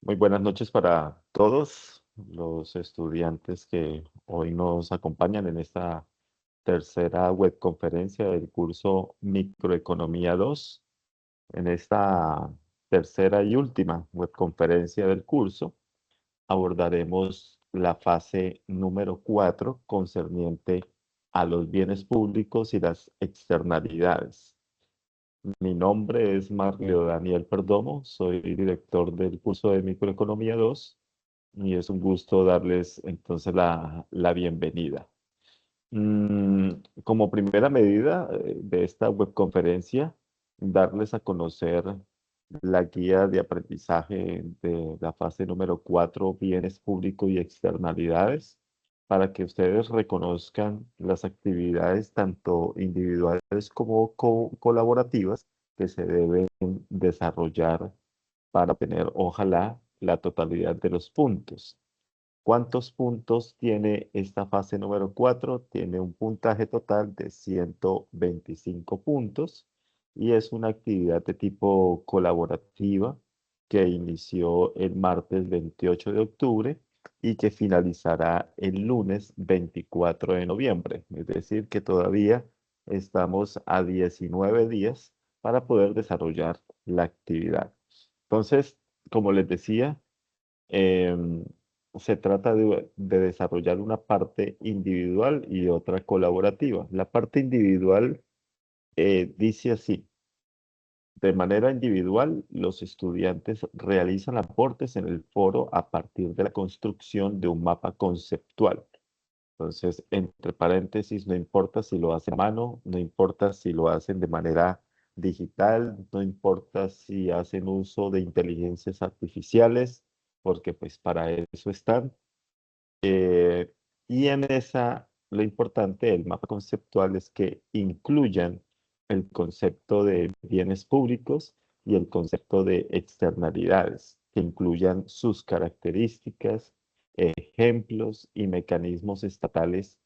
Muy buenas noches para todos los estudiantes que hoy nos acompañan en esta tercera webconferencia del curso Microeconomía 2. En esta tercera y última webconferencia del curso abordaremos la fase número 4 concerniente a los bienes públicos y las externalidades. Mi nombre es Mario Daniel Perdomo, soy director del curso de Microeconomía 2 y es un gusto darles entonces la bienvenida. Mm, Como primera medida de esta webconferencia, darles a conocer la guía de aprendizaje de la fase número 4, bienes públicos y externalidades, para que ustedes reconozcan las actividades tanto individuales como colaborativas que se deben desarrollar para tener, ojalá, la totalidad de los puntos. ¿Cuántos puntos tiene esta fase número 4? Tiene un puntaje total de 125 puntos y es una actividad de tipo colaborativa que inició el martes 28 de octubre y que finalizará el lunes 24 de noviembre. Es decir, que todavía estamos a 19 días para poder desarrollar la actividad. Entonces, como les decía, Em, se trata de desarrollar una parte individual y otra colaborativa. La parte individual dice así: de manera individual, los estudiantes realizan aportes en el foro a partir de la construcción de un mapa conceptual. Entonces, entre paréntesis, no importa si lo hacen a mano, no importa si lo hacen de manera digital, no importa si hacen uso de inteligencias artificiales, porque pues para eso están. Eh, y en esa, lo importante del mapa conceptual es que incluyan el concepto de bienes públicos y el concepto de externalidades, que incluyan sus características, ejemplos y mecanismos estatales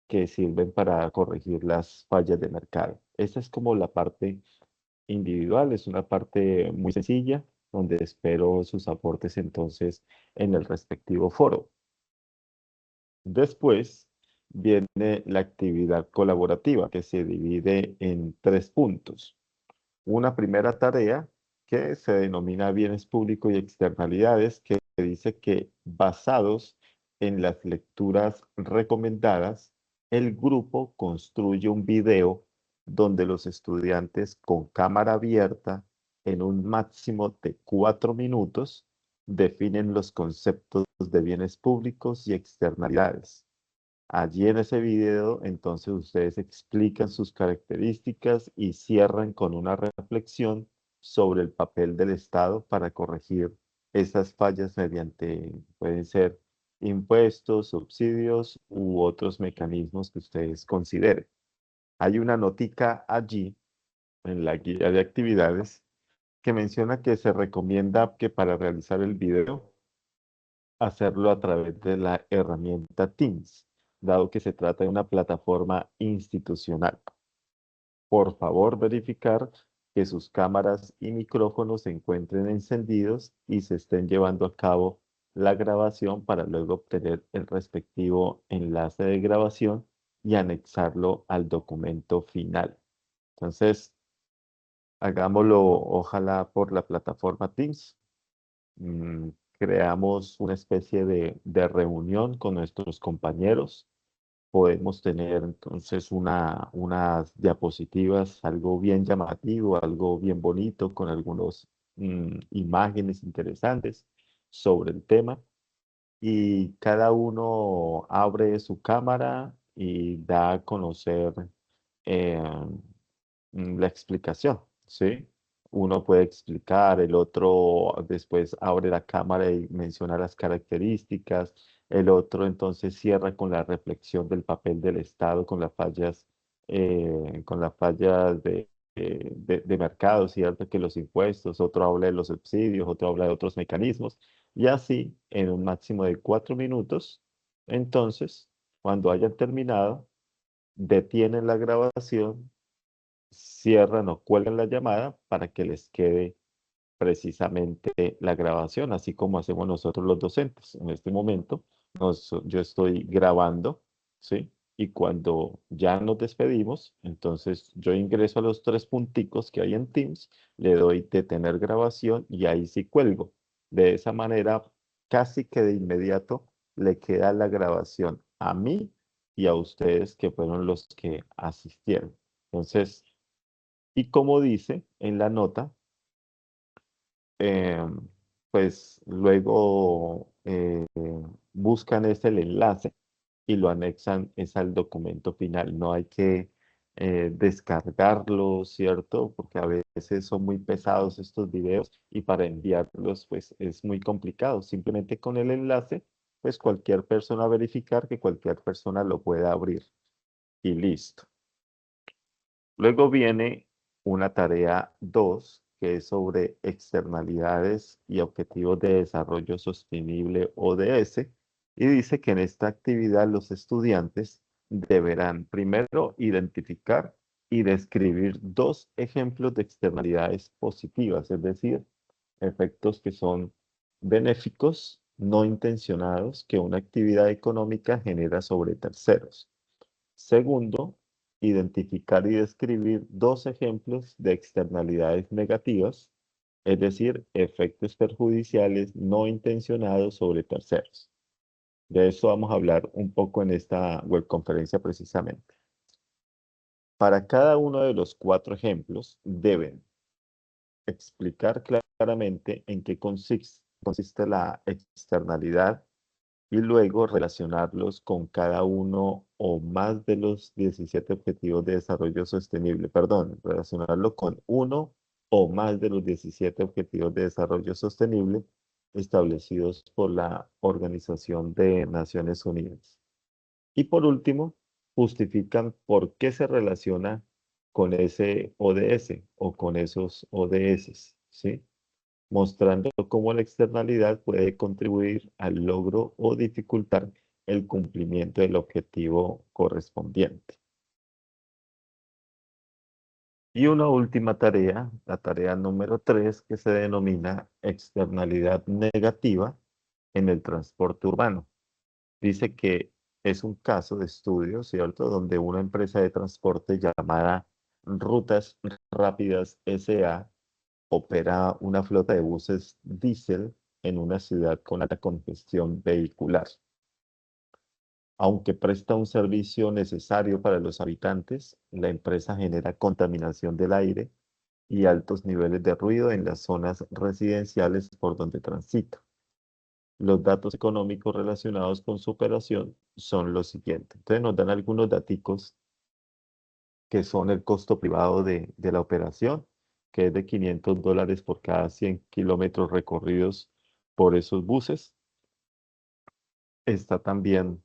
que sirven para corregir las fallas de mercado. Esa es como la parte individual, es una parte muy sencilla, donde espero sus aportes entonces en el respectivo foro. Después viene la actividad colaborativa, que se divide en tres puntos. Una primera tarea que se denomina bienes públicos y externalidades, que dice que basados en las lecturas recomendadas, el grupo construye un video donde los estudiantes con cámara abierta en un máximo de 4 minutos definen los conceptos de bienes públicos y externalidades. Allí en ese video, entonces ustedes explican sus características y cierran con una reflexión sobre el papel del Estado para corregir esas fallas mediante, pueden ser impuestos, subsidios u otros mecanismos que ustedes consideren. Hay una notica allí en la guía de actividades que menciona que se recomienda que para realizar el video hacerlo a través de la herramienta Teams, dado que se trata de una plataforma institucional. Por favor, verificar que sus cámaras y micrófonos se encuentren encendidos y se estén llevando a cabo la grabación para luego obtener el respectivo enlace de grabación y anexarlo al documento final. Entonces, hagámoslo ojalá por la plataforma Teams. mm, Creamos una especie de reunión con nuestros compañeros. Podemos tener entonces unas diapositivas, algo bien llamativo, algo bien bonito, con algunas imágenes interesantes sobre el tema. Y cada uno abre su cámara y da a conocer eh, la explicación, ¿sí? Uno puede explicar, el otro después abre la cámara y menciona las características, el otro entonces cierra con la reflexión del papel del Estado, con las fallas de mercado, ¿cierto? Que los impuestos, otro habla de los subsidios, otro habla de otros mecanismos, y así en un máximo de 4 minutos. Entonces, cuando hayan terminado, detienen la grabación, cierran o cuelgan la llamada para que les quede precisamente la grabación, así como hacemos nosotros los docentes. En este momento yo estoy grabando, ¿sí? Y cuando ya nos despedimos, entonces yo ingreso a los tres punticos que hay en Teams, le doy detener grabación y ahí sí cuelgo. De esa manera, casi que de inmediato le queda la grabación a mí y a ustedes que fueron los que asistieron. Entonces, y como dice en la nota, eh, pues luego buscan ese el enlace y lo anexan es al documento final. No hay que descargarlo, ¿cierto? Porque a veces son muy pesados estos videos y para enviarlos pues es muy complicado. Simplemente con el enlace, pues cualquier persona verificar que cualquier persona lo pueda abrir y listo. Luego viene una tarea 2, que es sobre externalidades y objetivos de desarrollo sostenible ODS, y dice que en esta actividad los estudiantes deberán primero identificar y describir dos ejemplos de externalidades positivas, es decir, efectos que son benéficos, no intencionados, que una actividad económica genera sobre terceros. Segundo, identificar y describir dos ejemplos de externalidades negativas, es decir, efectos perjudiciales no intencionados sobre terceros. De eso vamos a hablar un poco en esta webconferencia precisamente. Para cada uno de los cuatro ejemplos deben explicar claramente en qué consiste la externalidad y luego relacionarlos con cada uno o más de los 17 Objetivos de Desarrollo Sostenible. Perdón, relacionarlo con uno o más de los 17 Objetivos de Desarrollo Sostenible establecidos por la Organización de Naciones Unidas. Y por último, justifican por qué se relaciona con ese ODS o con esos ODS, ¿sí? Mostrando cómo la externalidad puede contribuir al logro o dificultar el cumplimiento del objetivo correspondiente. Y una última tarea, la tarea número 3, que se denomina externalidad negativa en el transporte urbano. Dice que es un caso de estudio, ¿cierto?, donde una empresa de transporte llamada Rutas Rápidas S.A. opera una flota de buses diésel en una ciudad con alta congestión vehicular. Aunque presta un servicio necesario para los habitantes, la empresa genera contaminación del aire y altos niveles de ruido en las zonas residenciales por donde transita. Los datos económicos relacionados con su operación son los siguientes. Entonces nos dan algunos daticos que son el costo privado de la operación, que es de $500 por cada 100 kilómetros recorridos por esos buses. Está también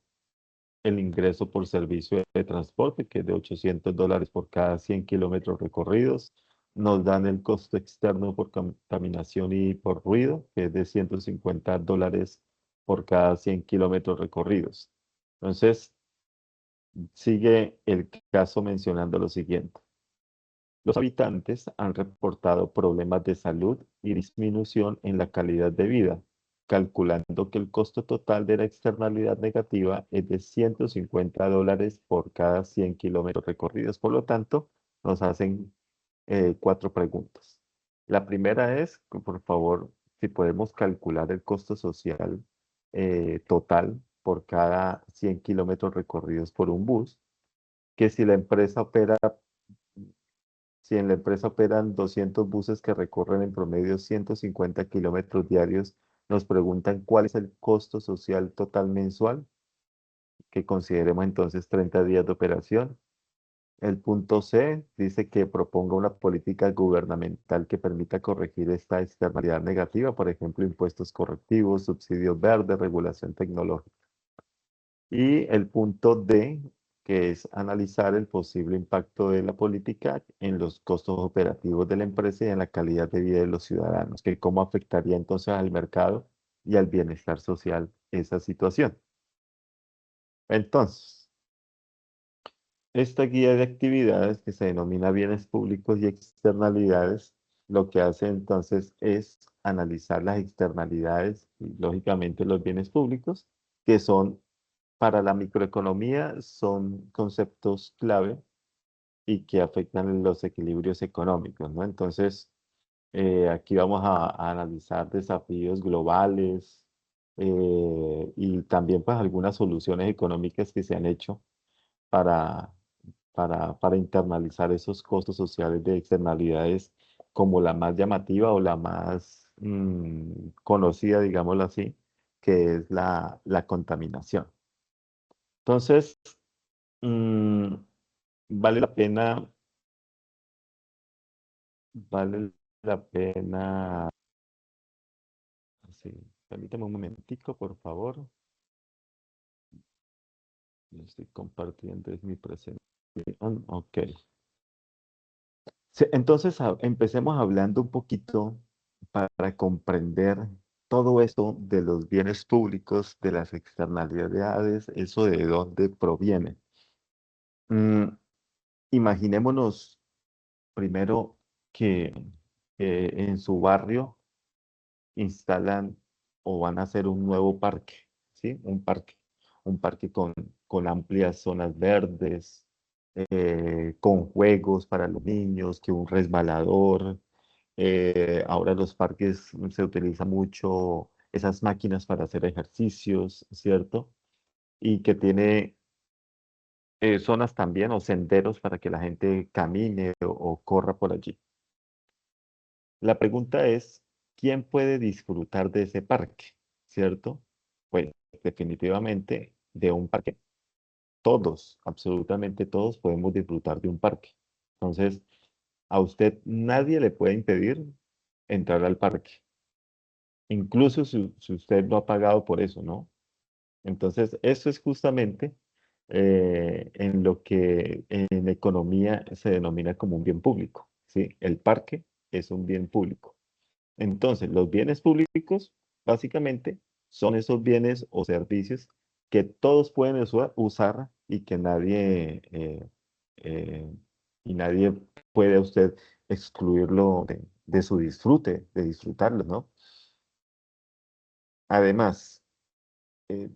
el ingreso por servicio de transporte, que es de $800 por cada 100 kilómetros recorridos. Nos dan el costo externo por contaminación y por ruido, que es de $150 por cada 100 kilómetros recorridos. Entonces, sigue el caso mencionando lo siguiente. Los habitantes han reportado problemas de salud y disminución en la calidad de vida, calculando que el costo total de la externalidad negativa es de $150 por cada 100 kilómetros recorridos. Por lo tanto, nos hacen cuatro preguntas. La primera es, que, por favor, si podemos calcular el costo social total por cada 100 kilómetros recorridos por un bus, que si en la empresa operan 200 buses que recorren en promedio 150 kilómetros diarios, nos preguntan cuál es el costo social total mensual, que consideremos entonces 30 días de operación. El punto C dice que proponga una política gubernamental que permita corregir esta externalidad negativa, por ejemplo, impuestos correctivos, subsidios verdes, regulación tecnológica. Y el punto D, que es analizar el posible impacto de la política en los costos operativos de la empresa y en la calidad de vida de los ciudadanos, que cómo afectaría entonces al mercado y al bienestar social esa situación. Entonces, esta guía de actividades que se denomina bienes públicos y externalidades lo que hace entonces es analizar las externalidades y lógicamente los bienes públicos, que son para la microeconomía, son conceptos clave y que afectan los equilibrios económicos, ¿no? Entonces, aquí vamos a analizar desafíos globales y también pues algunas soluciones económicas que se han hecho para, para internalizar esos costos sociales de externalidades como la más llamativa o la más conocida, digámoslo así, que es la contaminación. Entonces, mm, vale la pena, vale la pena, sí, permítame un momentico, por favor. Yo estoy compartiendo, es mi presentación. Ok. Sí, entonces, empecemos hablando un poquito para comprender todo esto de los bienes públicos, de las externalidades, eso de dónde proviene. Mm, Imaginémonos primero que en su barrio instalan o van a hacer un nuevo parque, ¿sí? Un parque con amplias zonas verdes, con juegos para los niños, que un resbalador. Ahora los parques se utilizan mucho esas máquinas para hacer ejercicios, ¿cierto? Y que tiene zonas también o senderos para que la gente camine o corra por allí. La pregunta es, ¿quién puede disfrutar de ese parque? ¿Cierto? Pues definitivamente de un parque. Todos, absolutamente todos podemos disfrutar de un parque. Entonces, a usted nadie le puede impedir entrar al parque, incluso si usted no ha pagado por eso, ¿no? Entonces, eso es justamente en lo que en economía se denomina como un bien público, ¿sí? El parque es un bien público. Entonces, los bienes públicos básicamente son esos bienes o servicios que todos pueden usar y que eh, nadie puede a usted excluirlo de su disfrute, de disfrutarlo, ¿no? Además, eh,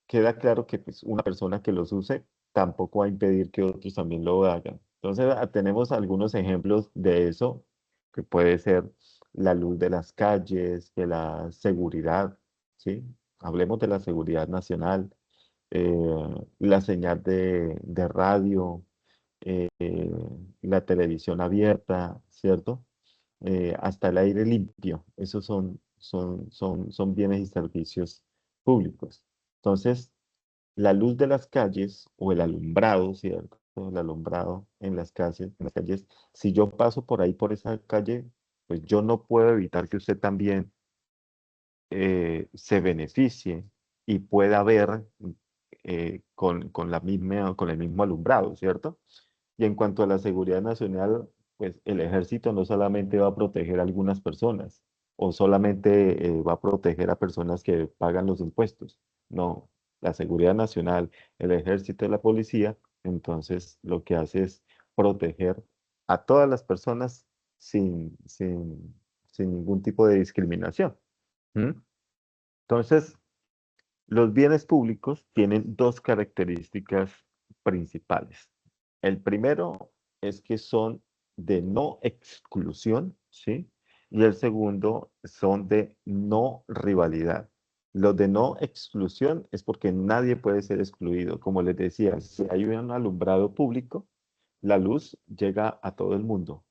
queda claro que pues, una persona que los use tampoco va a impedir que otros también lo hagan. Entonces, tenemos algunos ejemplos de eso, que puede ser la luz de las calles, de la seguridad, ¿sí? Hablemos de la seguridad nacional, la señal de radio, eh, la televisión abierta, ¿cierto? Hasta el aire limpio. Esos son bienes y servicios públicos. Entonces, la luz de las calles o el alumbrado, ¿cierto? El alumbrado en las calles, si yo paso por ahí, por esa calle, pues yo no puedo evitar que usted también se beneficie y pueda ver con el mismo alumbrado, ¿cierto? Y en cuanto a la seguridad nacional, pues el ejército no solamente va a proteger a algunas personas o solamente va a proteger a personas que pagan los impuestos. No, la seguridad nacional, el ejército y la policía, entonces lo que hace es proteger a todas las personas sin ningún tipo de discriminación. ¿Mm? Entonces, los bienes públicos tienen dos características principales. El primero es que son de no exclusión, ¿sí? Y el segundo son de no rivalidad. Los de no exclusión es porque nadie puede ser excluido. Como les decía, si hay un alumbrado público, la luz llega a todo el mundo.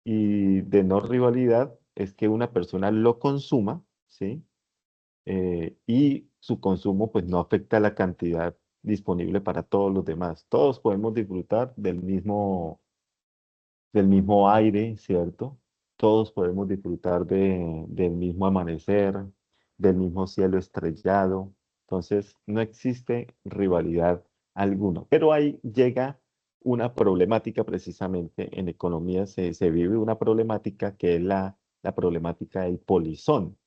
Y de no rivalidad es que una persona lo consuma, ¿sí? Y su consumo pues no afecta la cantidad disponible para todos los demás. Todos podemos disfrutar del mismo aire, ¿cierto? Todos podemos disfrutar del mismo amanecer, del mismo cielo estrellado. Entonces, no existe rivalidad alguna. Pero ahí llega una problemática precisamente en economía, se vive una problemática que es la problemática del polizón,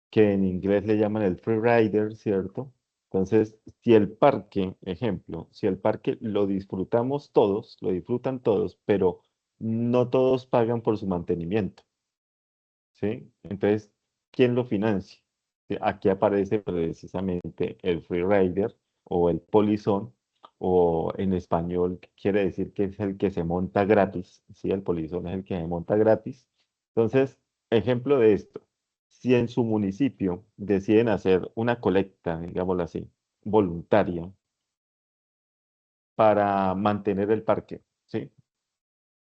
que en inglés le llaman el free rider, ¿cierto? Entonces, si el parque, ejemplo, si el parque lo disfrutamos todos, lo disfrutan todos, pero no todos pagan por su mantenimiento, ¿sí? Entonces, ¿quién lo financia? Sí, aquí aparece precisamente el freerider o el polizón, o en español quiere decir que es el que se monta gratis, ¿sí? El polizón es el que se monta gratis. Entonces, ejemplo de esto, si en su municipio deciden hacer una colecta, digámoslo así, voluntaria para mantener el parque, ¿sí?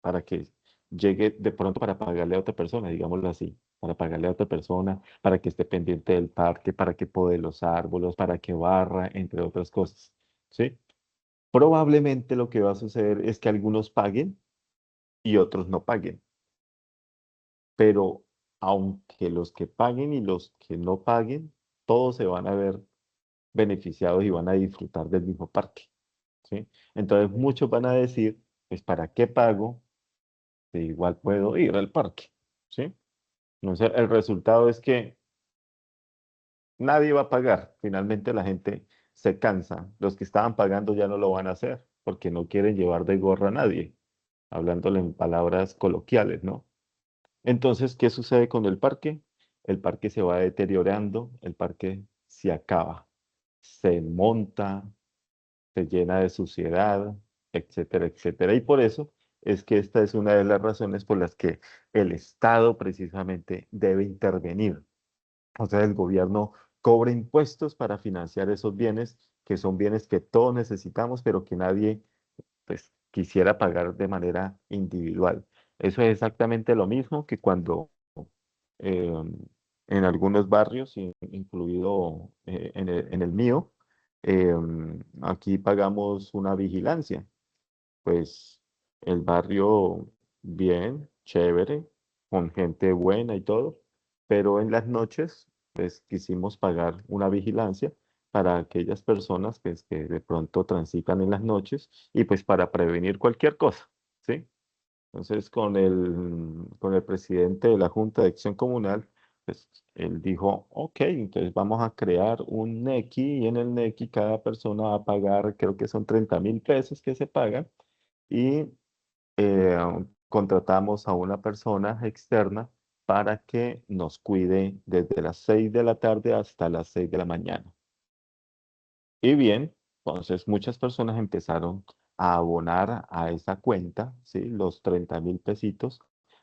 Para que llegue de pronto para pagarle a otra persona, digámoslo así, para pagarle a otra persona, para que esté pendiente del parque, para que pode los árboles, para que barra, entre otras cosas, ¿sí? Probablemente lo que va a suceder es que algunos paguen y otros no paguen, pero aunque los que paguen y los que no paguen, todos se van a ver beneficiados y van a disfrutar del mismo parque, ¿sí? Entonces muchos van a decir, pues ¿para qué pago? Si igual puedo ir al parque, ¿sí? Entonces, el resultado es que nadie va a pagar. Finalmente la gente se cansa. Los que estaban pagando ya no lo van a hacer porque no quieren llevar de gorra a nadie, hablándole en palabras coloquiales, ¿no? Entonces, ¿qué sucede con el parque? El parque se va deteriorando, el parque se acaba, se monta, se llena de suciedad, etcétera, etcétera. Y por eso es que esta es una de las razones por las que el Estado precisamente debe intervenir. O sea, el gobierno cobra impuestos para financiar esos bienes, que son bienes que todos necesitamos, pero que nadie pues, quisiera pagar de manera individual. Eso es exactamente lo mismo que cuando eh, en algunos barrios, incluido en el mío, eh, aquí pagamos una vigilancia. Pues el barrio bien, chévere, con gente buena y todo, pero en las noches pues quisimos pagar una vigilancia para aquellas personas pues, que de pronto transitan en las noches y pues para prevenir cualquier cosa, ¿sí? Entonces con el presidente de la Junta de Acción Comunal, pues él dijo, ok, entonces vamos a crear un NECI y en el NECI cada persona va a pagar, creo que son 30.000 pesos que se pagan y contratamos a una persona externa para que nos cuide desde las 6 de la tarde hasta las 6 de la mañana. Y bien, entonces muchas personas empezaron a abonar a esa cuenta, ¿sí? Los 30.000 pesitos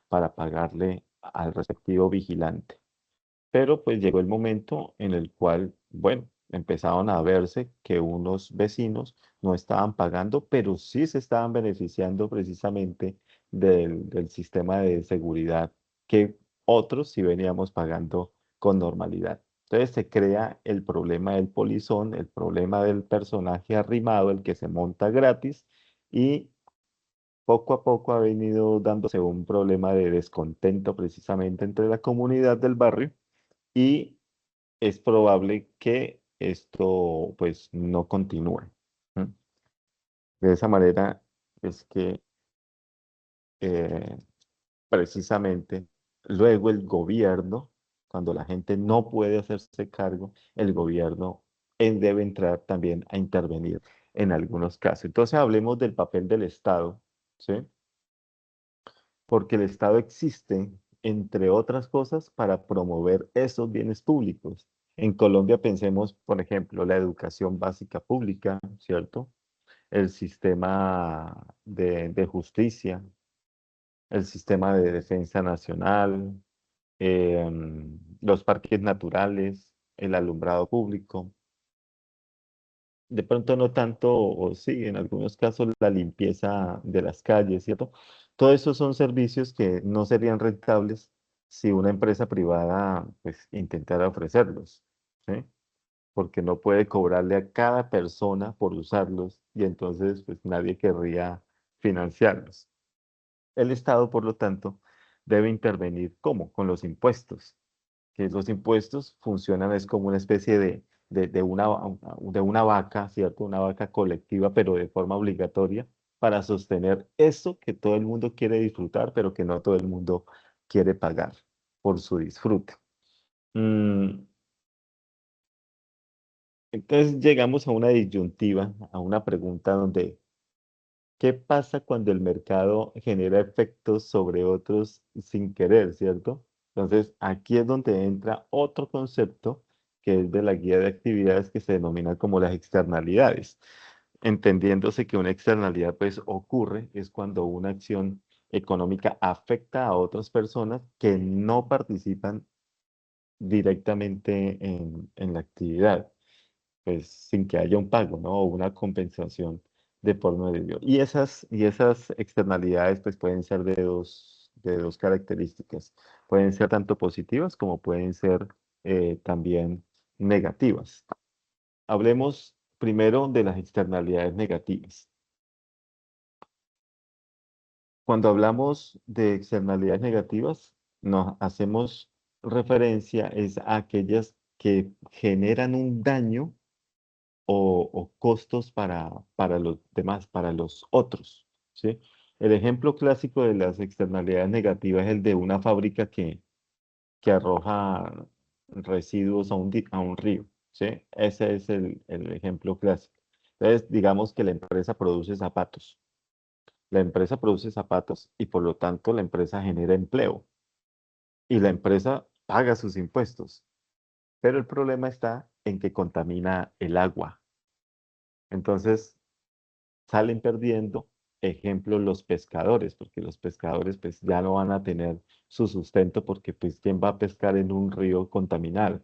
para pagarle al respectivo vigilante. Pero pues llegó el momento en el cual, bueno, empezaron a verse que unos vecinos no estaban pagando, pero sí se estaban beneficiando precisamente del sistema de seguridad que otros sí veníamos pagando con normalidad. Entonces se crea el problema del polizón, el problema del personaje arrimado, el que se monta gratis, y poco a poco ha venido dándose un problema de descontento precisamente entre la comunidad del barrio y es probable que esto pues no continúe. ¿M? De esa manera es que eh, precisamente luego el gobierno, cuando la gente no puede hacerse cargo, el gobierno debe entrar también a intervenir en algunos casos. Entonces hablemos del papel del Estado, ¿sí? Porque el Estado existe, entre otras cosas, para promover esos bienes públicos. En Colombia pensemos, por ejemplo, la educación básica pública, ¿cierto? El sistema de justicia, el sistema de defensa nacional, los parques naturales, el alumbrado público. De pronto no tanto, o sí, en algunos casos la limpieza de las calles, ¿cierto? Todos esos son servicios que no serían rentables si una empresa privada pues intentara ofrecerlos, ¿sí? Porque no puede cobrarle a cada persona por usarlos y entonces pues nadie querría financiarlos. El Estado, por lo tanto, debe intervenir ¿cómo? Con los impuestos, que los impuestos funcionan es como una especie de una vaca, ¿cierto? Una vaca colectiva, pero de forma obligatoria para sostener eso que todo el mundo quiere disfrutar, pero que no todo el mundo quiere pagar por su disfrute. Mm, entonces llegamos a una disyuntiva, a una pregunta donde ¿Qué pasa cuando el mercado genera efectos sobre otros sin querer, cierto? Entonces, aquí es donde entra otro concepto que es de la guía de actividades que se denomina como las externalidades, entendiéndose que una externalidad pues ocurre es cuando una acción económica afecta a otras personas que no participan directamente en la actividad, pues sin que haya un pago, ¿no? O una compensación de por medio. Y esas externalidades pues pueden ser de dos características. Pueden ser tanto positivas como pueden ser también negativas. Hablemos primero de las externalidades negativas. Cuando hablamos de externalidades negativas, nos hacemos referencia es a aquellas que generan un daño o costos para los demás, para los otros, ¿sí? El ejemplo clásico de las externalidades negativas es el de una fábrica que arroja residuos a un río, ¿sí? Ese es el ejemplo clásico. Entonces, digamos que la empresa produce zapatos. La empresa produce zapatos y por lo tanto la empresa genera empleo y la empresa paga sus impuestos. Pero el problema está en que contamina el agua. Entonces salen perdiendo, ejemplo, los pescadores, porque los pescadores pues ya no van a tener su sustento porque pues ¿quién va a pescar en un río contaminado?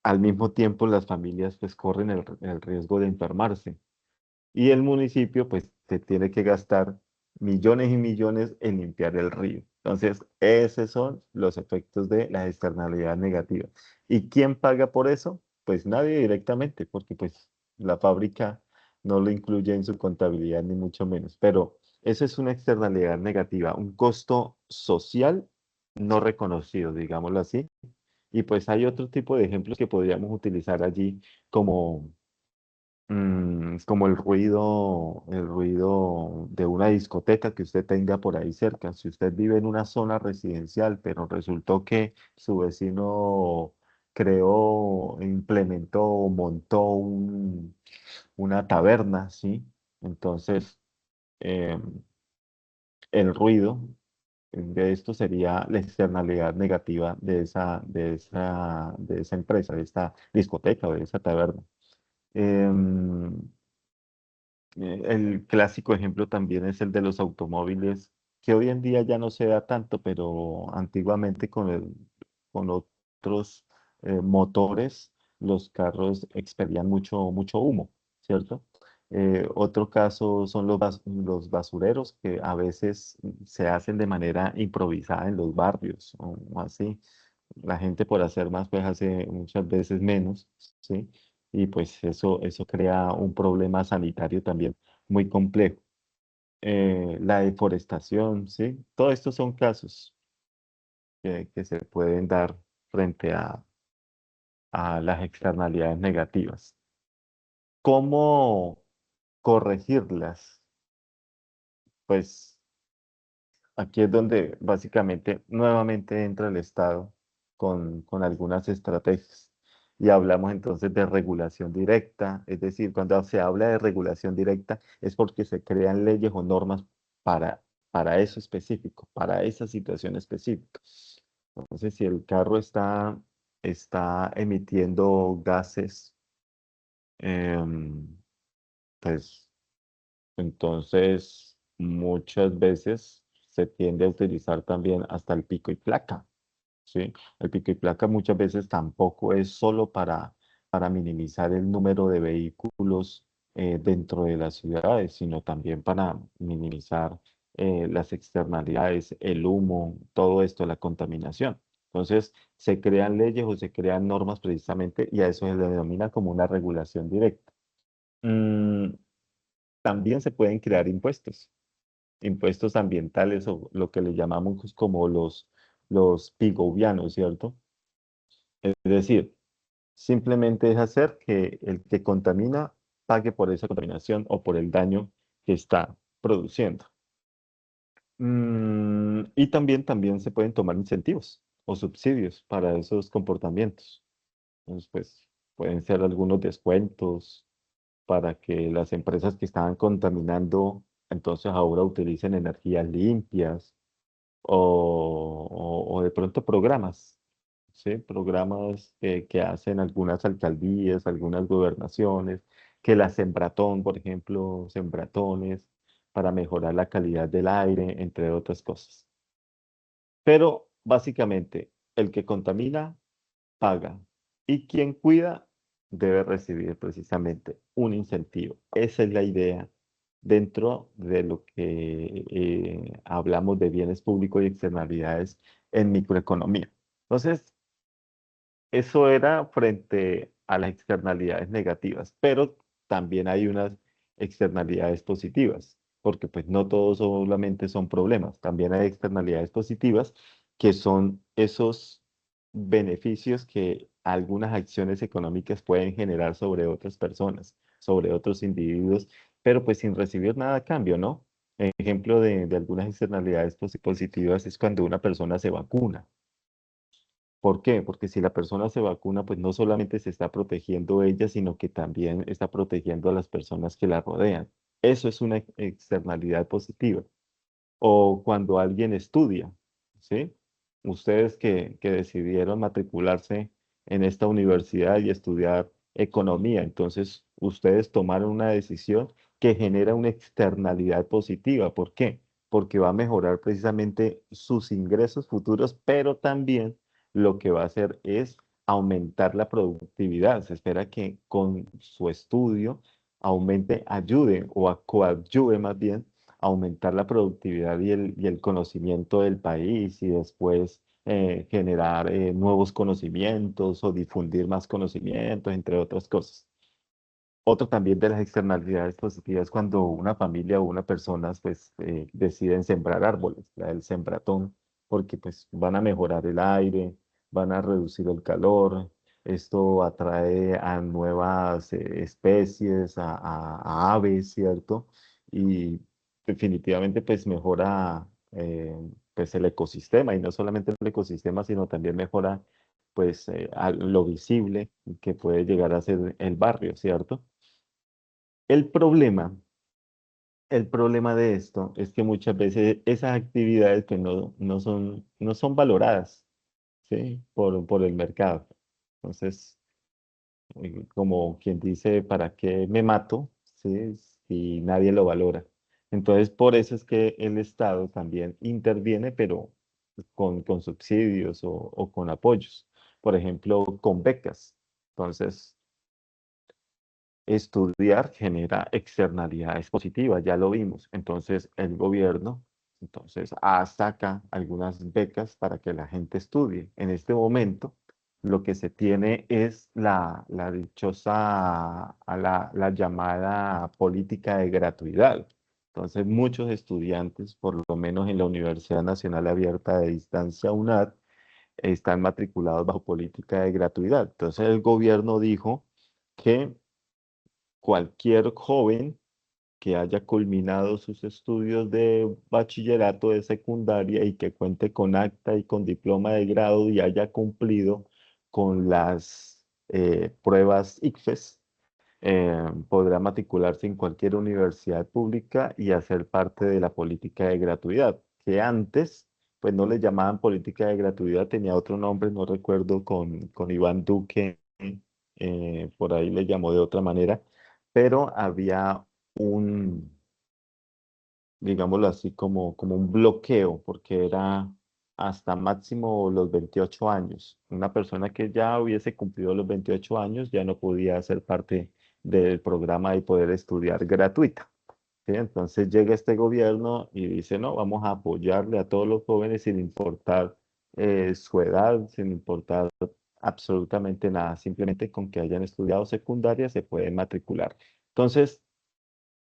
Al mismo tiempo las familias pues corren el riesgo de enfermarse. Y el municipio pues se tiene que gastar millones y millones en limpiar el río. Entonces, esos son los efectos de las externalidades negativas. ¿Y quién paga por eso? Pues nadie directamente, porque pues la fábrica no lo incluye en su contabilidad ni mucho menos. Pero eso es una externalidad negativa, un costo social no reconocido, digámoslo así. Y pues hay otro tipo de ejemplos que podríamos utilizar allí como como el ruido de una discoteca que usted tenga por ahí cerca. Si usted vive en una zona residencial, pero resultó que su vecino creó, implementó o montó una taberna, ¿sí? Entonces, em, el ruido de esto sería la externalidad negativa de esa empresa, de esta discoteca o de esa taberna. Em, el clásico ejemplo también es el de los automóviles, que hoy en día ya no se da tanto, pero antiguamente con otros motores, los carros expelían mucho, mucho humo, ¿cierto? Otro caso son los basureros, que a veces se hacen de manera improvisada en los barrios o así. La gente por hacer más, pues hace muchas veces menos, ¿sí? Y pues eso crea un problema sanitario también muy complejo. La deforestación, ¿sí? Todos estos son casos que se pueden dar frente a las externalidades negativas. ¿Cómo corregirlas? Pues aquí es donde básicamente nuevamente entra el Estado con algunas estrategias. Y hablamos entonces de regulación directa, es decir, cuando se habla de regulación directa es porque se crean leyes o normas para, para eso específico, para esa situación específica. Entonces, si el carro está emitiendo gases, em, pues entonces, muchas veces se tiende a utilizar también hasta el pico y placa, ¿sí? El pico y placa muchas veces tampoco es solo para minimizar el número de vehículos dentro de las ciudades, sino también para minimizar las externalidades, el humo, todo esto, la contaminación. Entonces, se crean leyes o se crean normas precisamente y a eso se le denomina como una regulación directa. Mm, También se pueden crear impuestos ambientales o lo que le llamamos como los pigovianos, ¿cierto? Es decir, simplemente es hacer que el que contamina pague por esa contaminación o por el daño que está produciendo. Y también se pueden tomar incentivos o subsidios para esos comportamientos. Entonces, pues pueden ser algunos descuentos para que las empresas que estaban contaminando Entonces ahora utilicen energías limpias o de pronto programas, ¿sí? Programas que hacen algunas alcaldías, algunas gobernaciones, que la Sembratón, por ejemplo, Sembratones, para mejorar la calidad del aire, entre otras cosas. Pero básicamente, el que contamina paga y quien cuida debe recibir precisamente un incentivo. Esa es la idea dentro de lo que hablamos de bienes públicos y externalidades en microeconomía. Entonces, eso era frente a las externalidades negativas, pero también hay unas externalidades positivas, porque pues no todos solamente son problemas, también hay externalidades positivas que son esos beneficios que algunas acciones económicas pueden generar sobre otras personas, sobre otros individuos, pero pues sin recibir nada a cambio, ¿no? Ejemplo de algunas externalidades positivas es cuando una persona se vacuna. ¿Por qué? Porque si la persona se vacuna, pues no solamente se está protegiendo ella, sino que también está protegiendo a las personas que la rodean. Eso es una externalidad positiva. O cuando alguien estudia, ¿sí? Ustedes que decidieron matricularse en esta universidad y estudiar economía, entonces ustedes tomaron una decisión que genera una externalidad positiva. ¿Por qué? Porque va a mejorar precisamente sus ingresos futuros, pero también lo que va a hacer es aumentar la productividad. Se espera que con su estudio aumente, ayude o coadyuve más bien aumentar la productividad y el conocimiento del país y después generar nuevos conocimientos o difundir más conocimientos, entre otras cosas. Otro también de las externalidades positivas cuando una familia o una persona pues deciden sembrar árboles, la del sembratón, porque pues van a mejorar el aire, van a reducir el calor, esto atrae a nuevas especies, a aves, ¿cierto? Y definitivamente pues mejora pues el ecosistema y no solamente el ecosistema, sino también mejora pues lo visible que puede llegar a ser el barrio, ¿cierto? El problema, el problema de esto es que muchas veces esas actividades que no son valoradas, ¿sí? Por el mercado. Entonces, como quien dice, ¿para qué me mato? ¿Sí? Si nadie lo valora. Entonces, por eso es que el Estado también interviene, pero con subsidios o con apoyos. Por ejemplo, con becas. Entonces, estudiar genera externalidades positivas, ya lo vimos. Entonces, el gobierno, entonces, saca algunas becas para que la gente estudie. En este momento, lo que se tiene es la dichosa, la llamada política de gratuidad. Entonces, muchos estudiantes, por lo menos en la Universidad Nacional Abierta de Distancia UNAD, están matriculados bajo política de gratuidad. Entonces, el gobierno dijo que cualquier joven que haya culminado sus estudios de bachillerato de secundaria y que cuente con acta y con diploma de grado y haya cumplido con las pruebas ICFES, podrá matricularse en cualquier universidad pública y hacer parte de la política de gratuidad, que antes pues no le llamaban política de gratuidad, tenía otro nombre, no recuerdo, con Iván Duque, por ahí le llamó de otra manera, pero había un, digámoslo así, como un bloqueo, porque era hasta máximo los 28 años. Una persona que ya hubiese cumplido los 28 años ya no podía ser parte del programa y poder estudiar gratuita. ¿Sí? Entonces llega este gobierno y dice, no, vamos a apoyarle a todos los jóvenes sin importar su edad, sin importar absolutamente nada, simplemente con que hayan estudiado secundaria se pueden matricular. Entonces,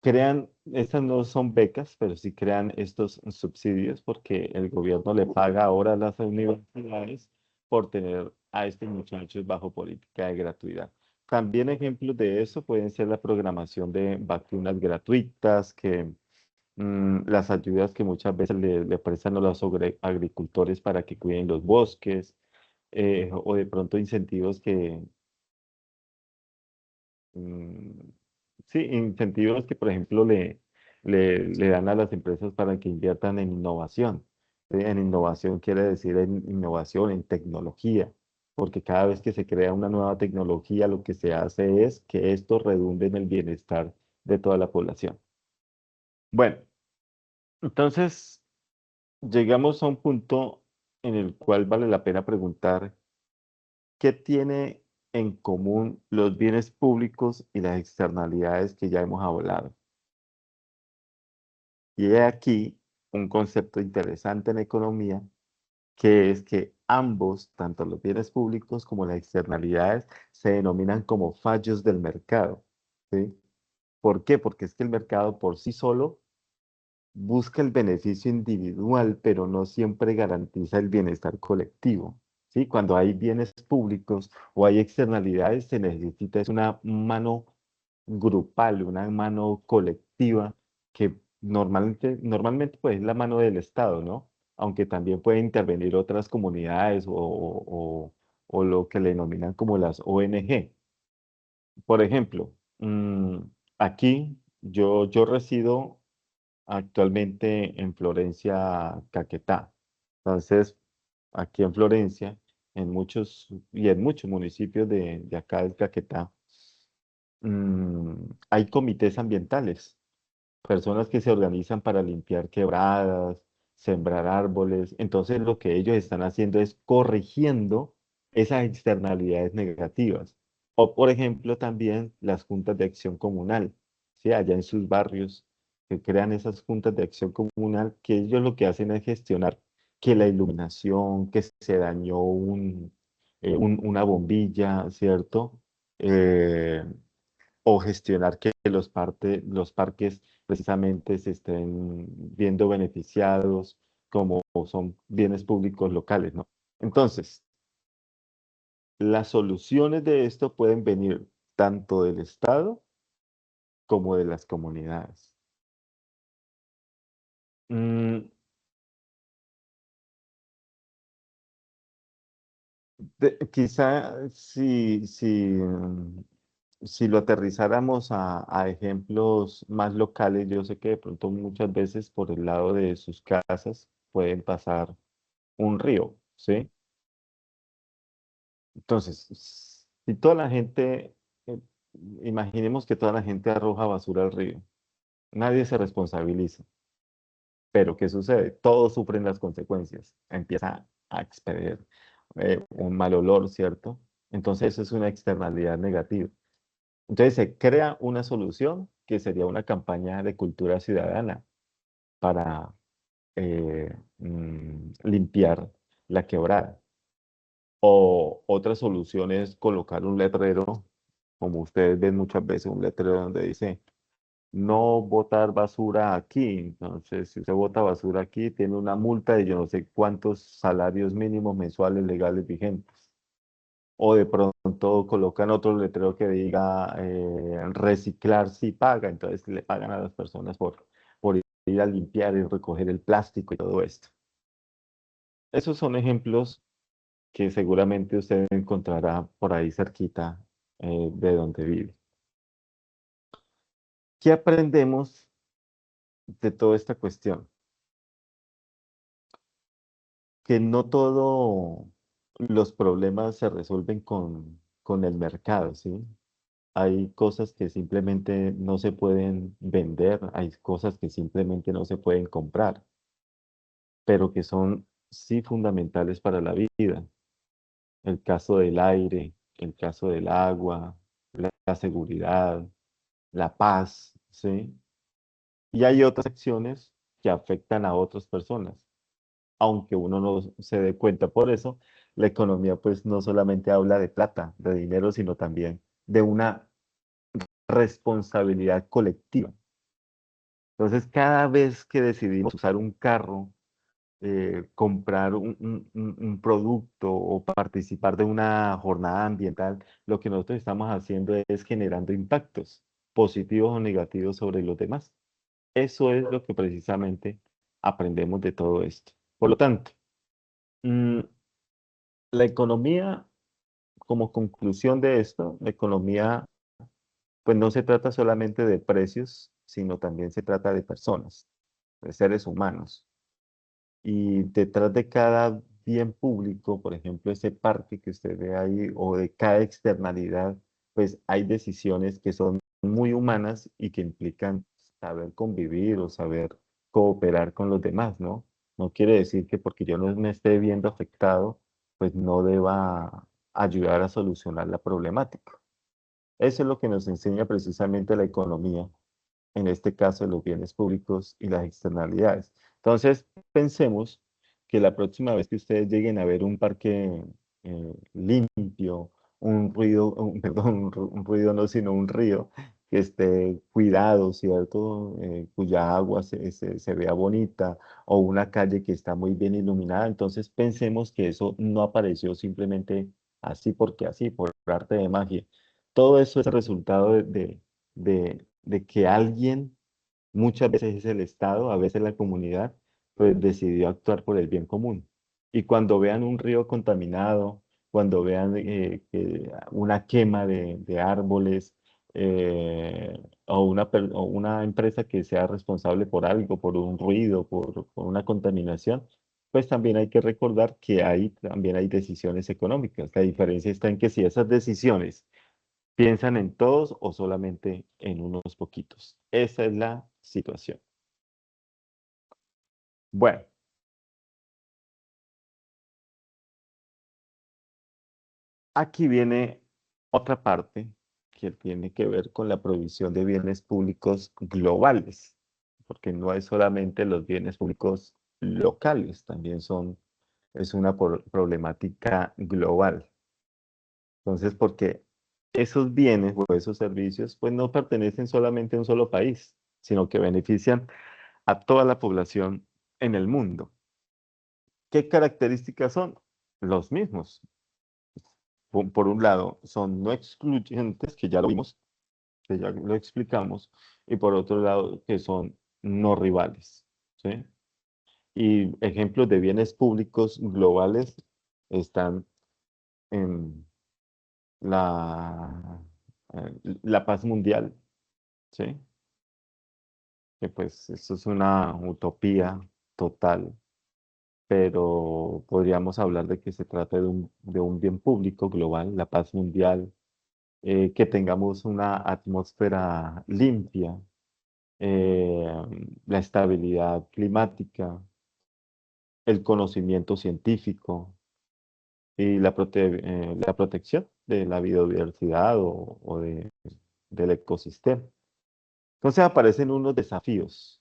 crean, estas no son becas, pero sí crean estos subsidios porque el gobierno le paga ahora a las universidades por tener a estos muchachos bajo política de gratuidad. También ejemplos de eso pueden ser la programación de vacunas gratuitas, que las ayudas que muchas veces le prestan a los agricultores para que cuiden los bosques, o de pronto incentivos mm, sí, incentivos que, por ejemplo, le dan a las empresas para que inviertan en innovación. ¿Sí? En innovación quiere decir en innovación, en tecnología, porque cada vez que se crea una nueva tecnología, lo que se hace es que esto redunde en el bienestar de toda la población. Bueno, entonces llegamos a un punto en el cual vale la pena preguntar qué tiene en común los bienes públicos y las externalidades que ya hemos hablado. Y he aquí un concepto interesante en economía, que es que ambos, tanto los bienes públicos como las externalidades, se denominan como fallos del mercado. ¿Sí? ¿Por qué? Porque es que el mercado por sí solo busca el beneficio individual, pero no siempre garantiza el bienestar colectivo. ¿Sí? Cuando hay bienes públicos o hay externalidades, se necesita es una mano grupal, una mano colectiva que normalmente pues es la mano del Estado, ¿no? Aunque también pueden intervenir otras comunidades o lo que le denominan como las ONG. Por ejemplo, aquí yo resido actualmente en Florencia, Caquetá. Entonces, aquí en Florencia, en muchos municipios de acá del Caquetá, hay comités ambientales, personas que se organizan para limpiar quebradas, sembrar árboles. Entonces, lo que ellos están haciendo es corrigiendo esas externalidades negativas. O, por ejemplo, también las juntas de acción comunal, ¿sí? Allá en sus barrios, que crean esas juntas de acción comunal, que ellos lo que hacen es gestionar que la iluminación, que se dañó una bombilla, ¿cierto? Eh, o gestionar que los parques precisamente se estén viendo beneficiados como son bienes públicos locales, ¿no? Entonces, las soluciones de esto pueden venir tanto del Estado como de las comunidades. Mm, Quizá si lo aterrizáramos a ejemplos más locales, yo sé que de pronto muchas veces por el lado de sus casas pueden pasar un río, ¿sí? Entonces, si toda la gente, eh, imaginemos que toda la gente arroja basura al río, nadie se responsabiliza, pero ¿qué sucede? Todos sufren las consecuencias, empieza a expedir un mal olor, ¿cierto? Entonces, eso es una externalidad negativa. Entonces, se crea una solución que sería una campaña de cultura ciudadana para limpiar la quebrada. O otra solución es colocar un letrero, como ustedes ven muchas veces, un letrero donde dice, no botar basura aquí. Entonces, si usted bota basura aquí, tiene una multa de yo no sé cuántos salarios mínimos mensuales legales vigentes. O de pronto colocan otro letrero que diga, reciclar si paga. Entonces, le pagan a las personas por ir a limpiar y recoger el plástico y todo esto. Esos son ejemplos que seguramente usted encontrará por ahí cerquita de donde vive. ¿Qué aprendemos de toda esta cuestión? Que no todos los problemas se resuelven con el mercado, ¿sí? Hay cosas que simplemente no se pueden vender, hay cosas que simplemente no se pueden comprar, pero que son sí fundamentales para la vida. El caso del aire, el caso del agua, la seguridad, la paz, ¿sí? Y hay otras acciones que afectan a otras personas, aunque uno no se dé cuenta. Por eso, la economía pues no solamente habla de plata, de dinero, sino también de una responsabilidad colectiva. Entonces, cada vez que decidimos usar un carro, comprar un producto o participar de una jornada ambiental, lo que nosotros estamos haciendo es generando impactos positivos o negativos sobre los demás. Eso es lo que precisamente aprendemos de todo esto. Por lo tanto, mm, la economía, como conclusión de esto, la economía, pues no se trata solamente de precios, sino también se trata de personas, de seres humanos. Y detrás de cada bien público, por ejemplo, ese parque que usted ve ahí, o de cada externalidad, pues hay decisiones que son muy humanas y que implican saber convivir o saber cooperar con los demás, ¿no? No quiere decir que porque yo no me esté viendo afectado, pues no deba ayudar a solucionar la problemática. Eso es lo que nos enseña precisamente la economía, en este caso los bienes públicos y las externalidades. Entonces, pensemos que la próxima vez que ustedes lleguen a ver un parque limpio, un ruido, perdón, un ruido no, sino un río que esté cuidado, ¿cierto? Cuya agua se vea bonita, o una calle que está muy bien iluminada, entonces pensemos que eso no apareció simplemente así porque así, por arte de magia. Todo eso es el resultado de que alguien, muchas veces es el Estado, a veces la comunidad, pues decidió actuar por el bien común. Y cuando vean un río contaminado, cuando vean una quema de árboles, o una empresa que sea responsable por algo, por un ruido, por una contaminación, pues también hay que recordar que también hay decisiones económicas. La diferencia está en que si esas decisiones ¿piensan en todos o solamente en unos poquitos? Esa es la situación. Bueno, aquí viene otra parte que tiene que ver con la provisión de bienes públicos globales, porque no es solamente los bienes públicos locales, también es una problemática global. Entonces, porque esos bienes o esos servicios, pues no pertenecen solamente a un solo país, sino que benefician a toda la población en el mundo. ¿Qué características son? Los mismos. Por un lado, son no excluyentes, que ya lo vimos, que ya lo explicamos, y por otro lado, que son no rivales, ¿sí? Y ejemplos de bienes públicos globales están en la, la paz mundial, ¿sí? Que pues eso es una utopía total, pero podríamos hablar de que se trata de un bien público global, la paz mundial, que tengamos una atmósfera limpia, eh, la estabilidad climática, el conocimiento científico y la protección de la biodiversidad del ecosistema. Entonces aparecen unos desafíos.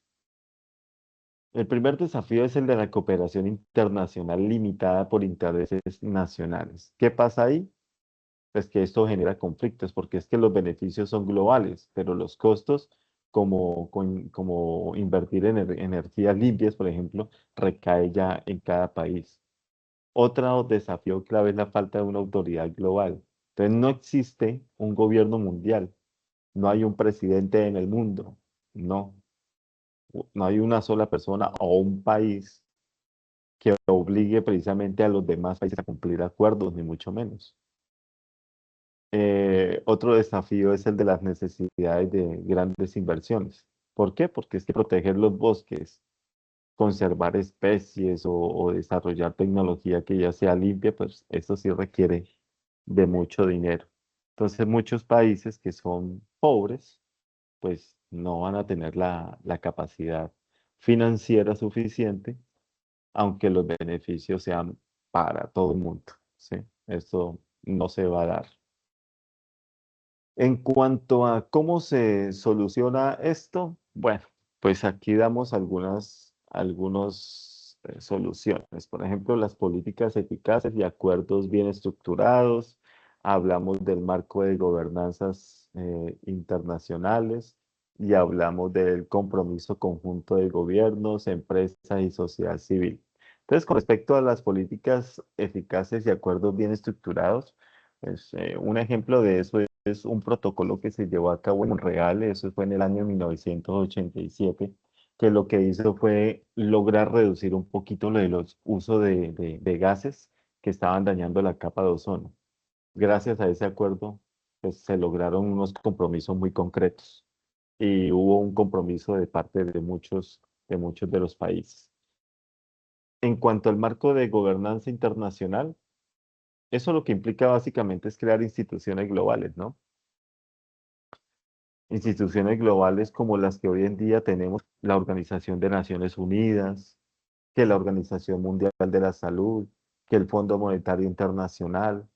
El primer desafío es el de la cooperación internacional limitada por intereses nacionales. ¿Qué pasa ahí? Pues que esto genera conflictos, porque es que los beneficios son globales, pero los costos, como invertir en energías limpias, por ejemplo, recae ya en cada país. Otro desafío clave es la falta de una autoridad global. Entonces, no existe un gobierno mundial, no hay un presidente en el mundo, no, no hay una sola persona o un país que obligue precisamente a los demás países a cumplir acuerdos, ni mucho menos. Otro desafío es el de las necesidades de grandes inversiones. ¿Por qué? Porque es que proteger los bosques, conservar especies o desarrollar tecnología que ya sea limpia, pues eso sí requiere de mucho dinero. Entonces muchos países que son pobres, pues no van a tener la capacidad financiera suficiente, aunque los beneficios sean para todo el mundo, ¿sí? Esto no se va a dar. En cuanto a cómo se soluciona esto, bueno, pues aquí damos algunas soluciones. Por ejemplo, las políticas eficaces y acuerdos bien estructurados. Hablamos del marco de gobernanzas internacionales y hablamos del compromiso conjunto de gobiernos, empresas y sociedad civil. Entonces, con respecto a las políticas eficaces y acuerdos bien estructurados, pues, un ejemplo de eso es un protocolo que se llevó a cabo en Monreal, eso fue en el año 1987, que lo que hizo fue lograr reducir un poquito lo de los usos de gases que estaban dañando la capa de ozono. Gracias a ese acuerdo, pues, se lograron unos compromisos muy concretos. y hubo un compromiso de parte de muchos de los países. En cuanto al marco de gobernanza internacional, eso lo que implica básicamente es crear instituciones globales, ¿no? Instituciones globales como las que hoy en día tenemos, la Organización de Naciones Unidas, que la Organización Mundial de la Salud, que el Fondo Monetario Internacional,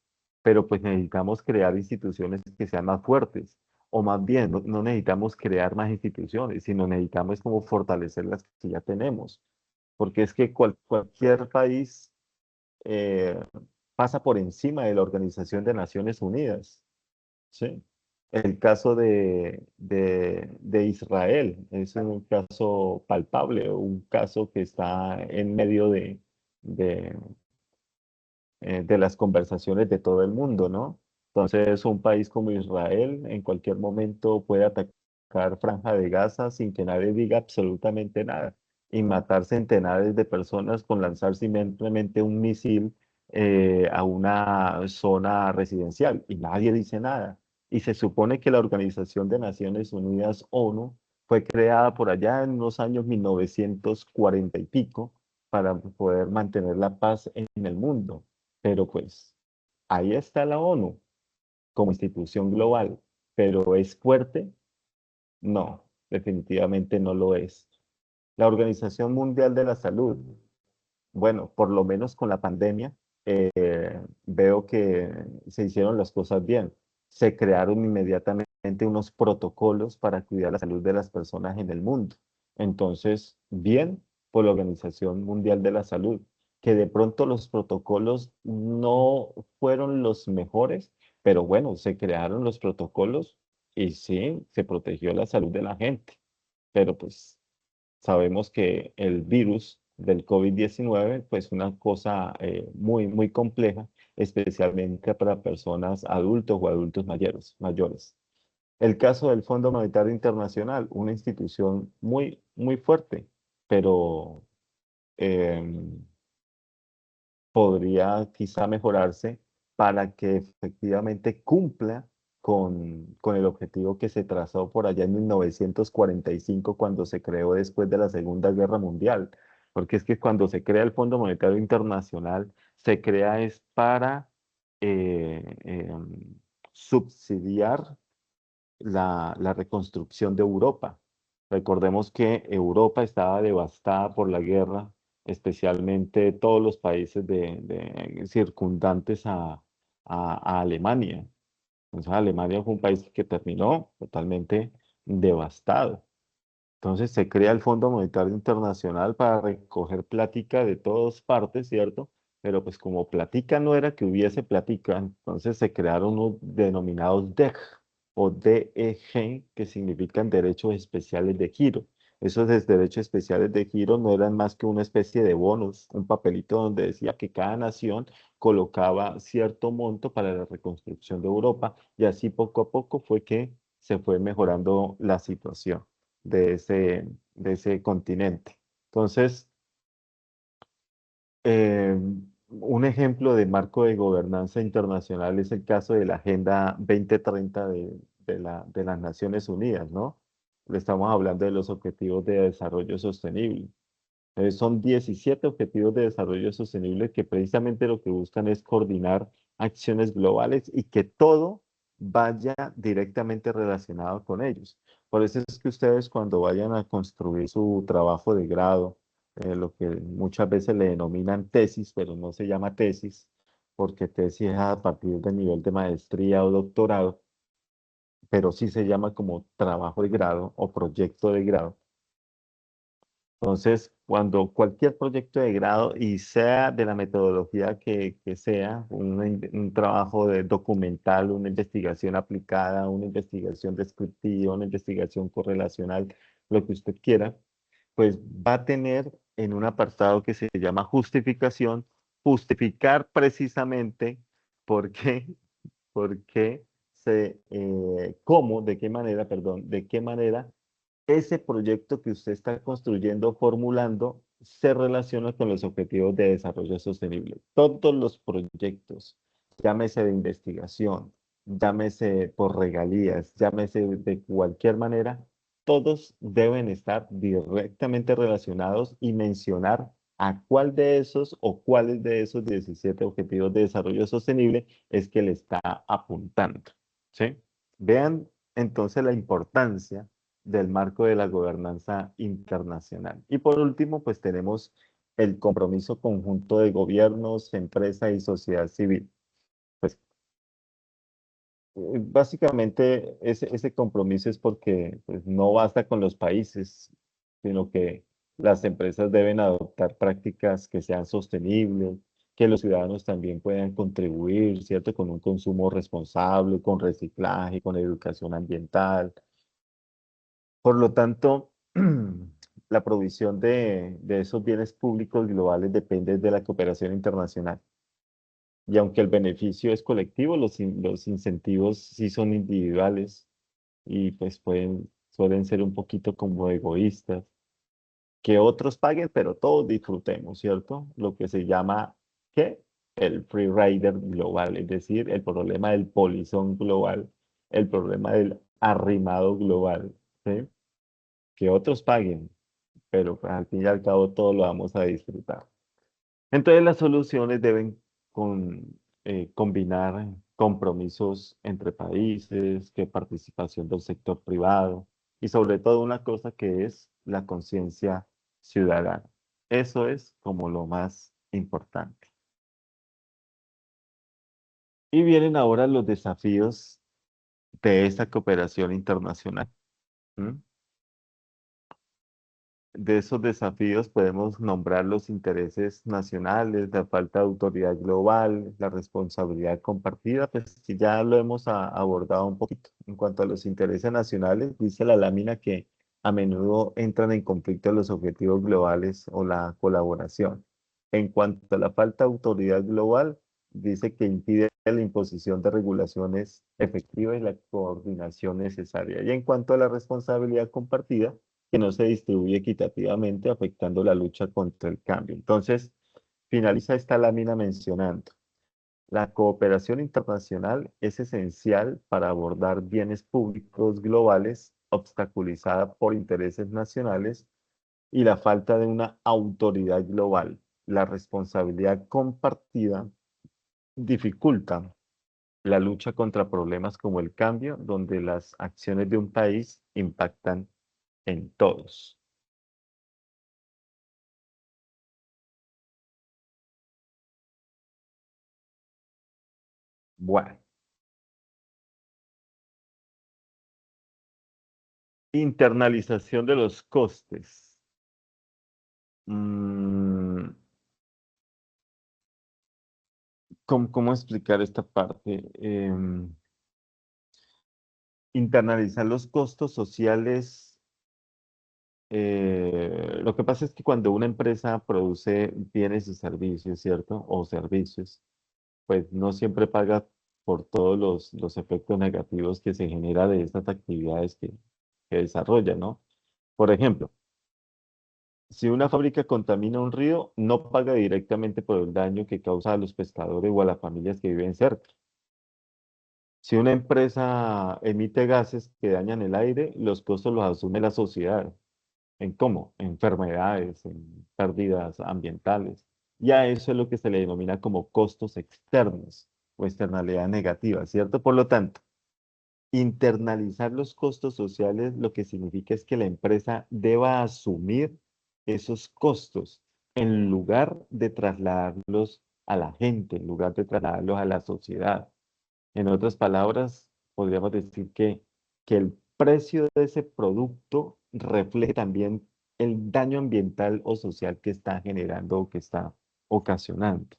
pero pues necesitamos crear instituciones que sean más fuertes, o más bien, no necesitamos crear más instituciones, sino necesitamos como fortalecer las que ya tenemos, porque es que cualquier país eh, pasa por encima de la Organización de Naciones Unidas, ¿sí? El caso de Israel es un caso palpable, un caso que está en medio de, de las conversaciones de todo el mundo, ¿no? Entonces, un país como Israel en cualquier momento puede atacar Franja de Gaza sin que nadie diga absolutamente nada y matar centenares de personas con lanzar simplemente un misil a una zona residencial y nadie dice nada. Y se supone que la Organización de Naciones Unidas, ONU, fue creada por allá en los años 1940 y pico para poder mantener la paz en el mundo. Pero pues ahí está la ONU como institución global, pero ¿es fuerte? No, definitivamente no lo es. La Organización Mundial de la Salud, bueno, por lo menos con la pandemia, veo que se hicieron las cosas bien. Se crearon inmediatamente unos protocolos para cuidar la salud de las personas en el mundo. Entonces, bien por la Organización Mundial de la Salud, que de pronto los protocolos no fueron los mejores, pero bueno, se crearon los protocolos y sí, se protegió la salud de la gente. Pero pues sabemos que el virus del COVID-19, pues una cosa muy compleja, especialmente para personas adultos o adultos mayores. El caso del Fondo Monetario Internacional, una institución muy fuerte, pero em, podría quizá mejorarse para que efectivamente cumpla con el objetivo que se trazó por allá en 1945 cuando se creó después de la Segunda Guerra Mundial. Porque es que cuando se crea el Fondo Monetario Internacional, se crea es para subsidiar la reconstrucción de Europa. Recordemos que Europa estaba devastada por la guerra, especialmente todos los países circundantes a Alemania. Entonces, Alemania fue un país que terminó totalmente devastado. Entonces se crea el Fondo Monetario Internacional para recoger plática de todas partes, ¿cierto? Pero pues como plática no era que hubiese plática, entonces se crearon unos denominados DEG o DEG, que significan derechos especiales de giro. Esos derechos especiales de giro no eran más que una especie de bonos, un papelito donde decía que cada nación colocaba cierto monto para la reconstrucción de Europa y así poco a poco fue que se fue mejorando la situación de ese continente. Entonces, eh, un ejemplo de marco de gobernanza internacional es el caso de la Agenda 2030 de las Naciones Unidas, ¿no? Le estamos hablando de los Objetivos de Desarrollo Sostenible. Son 17 objetivos de desarrollo sostenible que precisamente lo que buscan es coordinar acciones globales y que todo vaya directamente relacionado con ellos. Por eso es que ustedes cuando vayan a construir su trabajo de grado, lo que muchas veces le denominan tesis, pero no se llama tesis, porque tesis es a partir del nivel de maestría o doctorado, pero sí se llama como trabajo de grado o proyecto de grado. Entonces, cuando cualquier proyecto de grado y sea de la metodología que sea, un trabajo de documental, una investigación aplicada, una investigación descriptiva, una investigación correlacional, lo que usted quiera, pues va a tener en un apartado que se llama justificación, justificar precisamente por qué, por qué cómo, de qué manera, perdón, de qué manera ese proyecto que usted está construyendo, formulando, se relaciona con los objetivos de desarrollo sostenible. Todos los proyectos, llámese de investigación, llámese por regalías, llámese de cualquier manera, todos deben estar directamente relacionados y mencionar a cuál de esos o cuáles de esos 17 objetivos de desarrollo sostenible es que le está apuntando, ¿sí? Vean entonces la importancia del marco de la gobernanza internacional. Y por último, pues tenemos el compromiso conjunto de gobiernos, empresa y sociedad civil. Pues básicamente ese compromiso es porque pues, no basta con los países, sino que las empresas deben adoptar prácticas que sean sostenibles, que los ciudadanos también puedan contribuir, ¿cierto? Con un consumo responsable, con reciclaje, con educación ambiental. Por lo tanto, la provisión de esos bienes públicos globales depende de la cooperación internacional. Y aunque el beneficio es colectivo, los incentivos sí son individuales y pues suelen ser un poquito como egoístas. Que otros paguen, pero todos disfrutemos, ¿cierto? Lo que se llama, ¿qué? El free rider global, es decir, el problema del polizón global, el problema del arrimado global, ¿sí? Que otros paguen, pero pues, al fin y al cabo todos lo vamos a disfrutar. Entonces las soluciones deben combinar compromisos entre países, que participación del sector privado y sobre todo una cosa que es la conciencia ciudadana. Eso es como lo más importante. Y vienen ahora los desafíos de esta cooperación internacional. ¿M? De esos desafíos podemos nombrar los intereses nacionales, la falta de autoridad global, la responsabilidad compartida, pues que ya lo hemos abordado un poquito. En cuanto a los intereses nacionales, dice la lámina que a menudo entran en conflicto los objetivos globales o la colaboración. En cuanto a la falta de autoridad global, dice que impide la imposición de regulaciones efectivas y la coordinación necesaria. Y en cuanto a la responsabilidad compartida, que no se distribuye equitativamente, afectando la lucha contra el cambio. Entonces, finaliza esta lámina mencionando, la cooperación internacional es esencial para abordar bienes públicos globales obstaculizada por intereses nacionales y la falta de una autoridad global. La responsabilidad compartida dificulta la lucha contra problemas como el cambio, donde las acciones de un país impactan en todos. Bueno, internalización de los costes. Mm, ¿cómo explicar esta parte? Internalizar los costos sociales. Lo que pasa es que cuando una empresa produce bienes y servicios, ¿cierto? O servicios, pues no siempre paga por todos los efectos negativos que se genera de estas actividades que desarrolla, ¿no? Por ejemplo, si una fábrica contamina un río, no paga directamente por el daño que causa a los pescadores o a las familias que viven cerca. Si una empresa emite gases que dañan el aire, los costos los asume la sociedad. ¿En cómo? Enfermedades, en pérdidas ambientales. Y a eso es lo que se le denomina como costos externos o externalidad negativa, ¿cierto? Por lo tanto, internalizar los costos sociales lo que significa es que la empresa deba asumir esos costos en lugar de trasladarlos a la gente, en lugar de trasladarlos a la sociedad. En otras palabras, podríamos decir que el precio de ese producto refleje también el daño ambiental o social que está generando o que está ocasionando.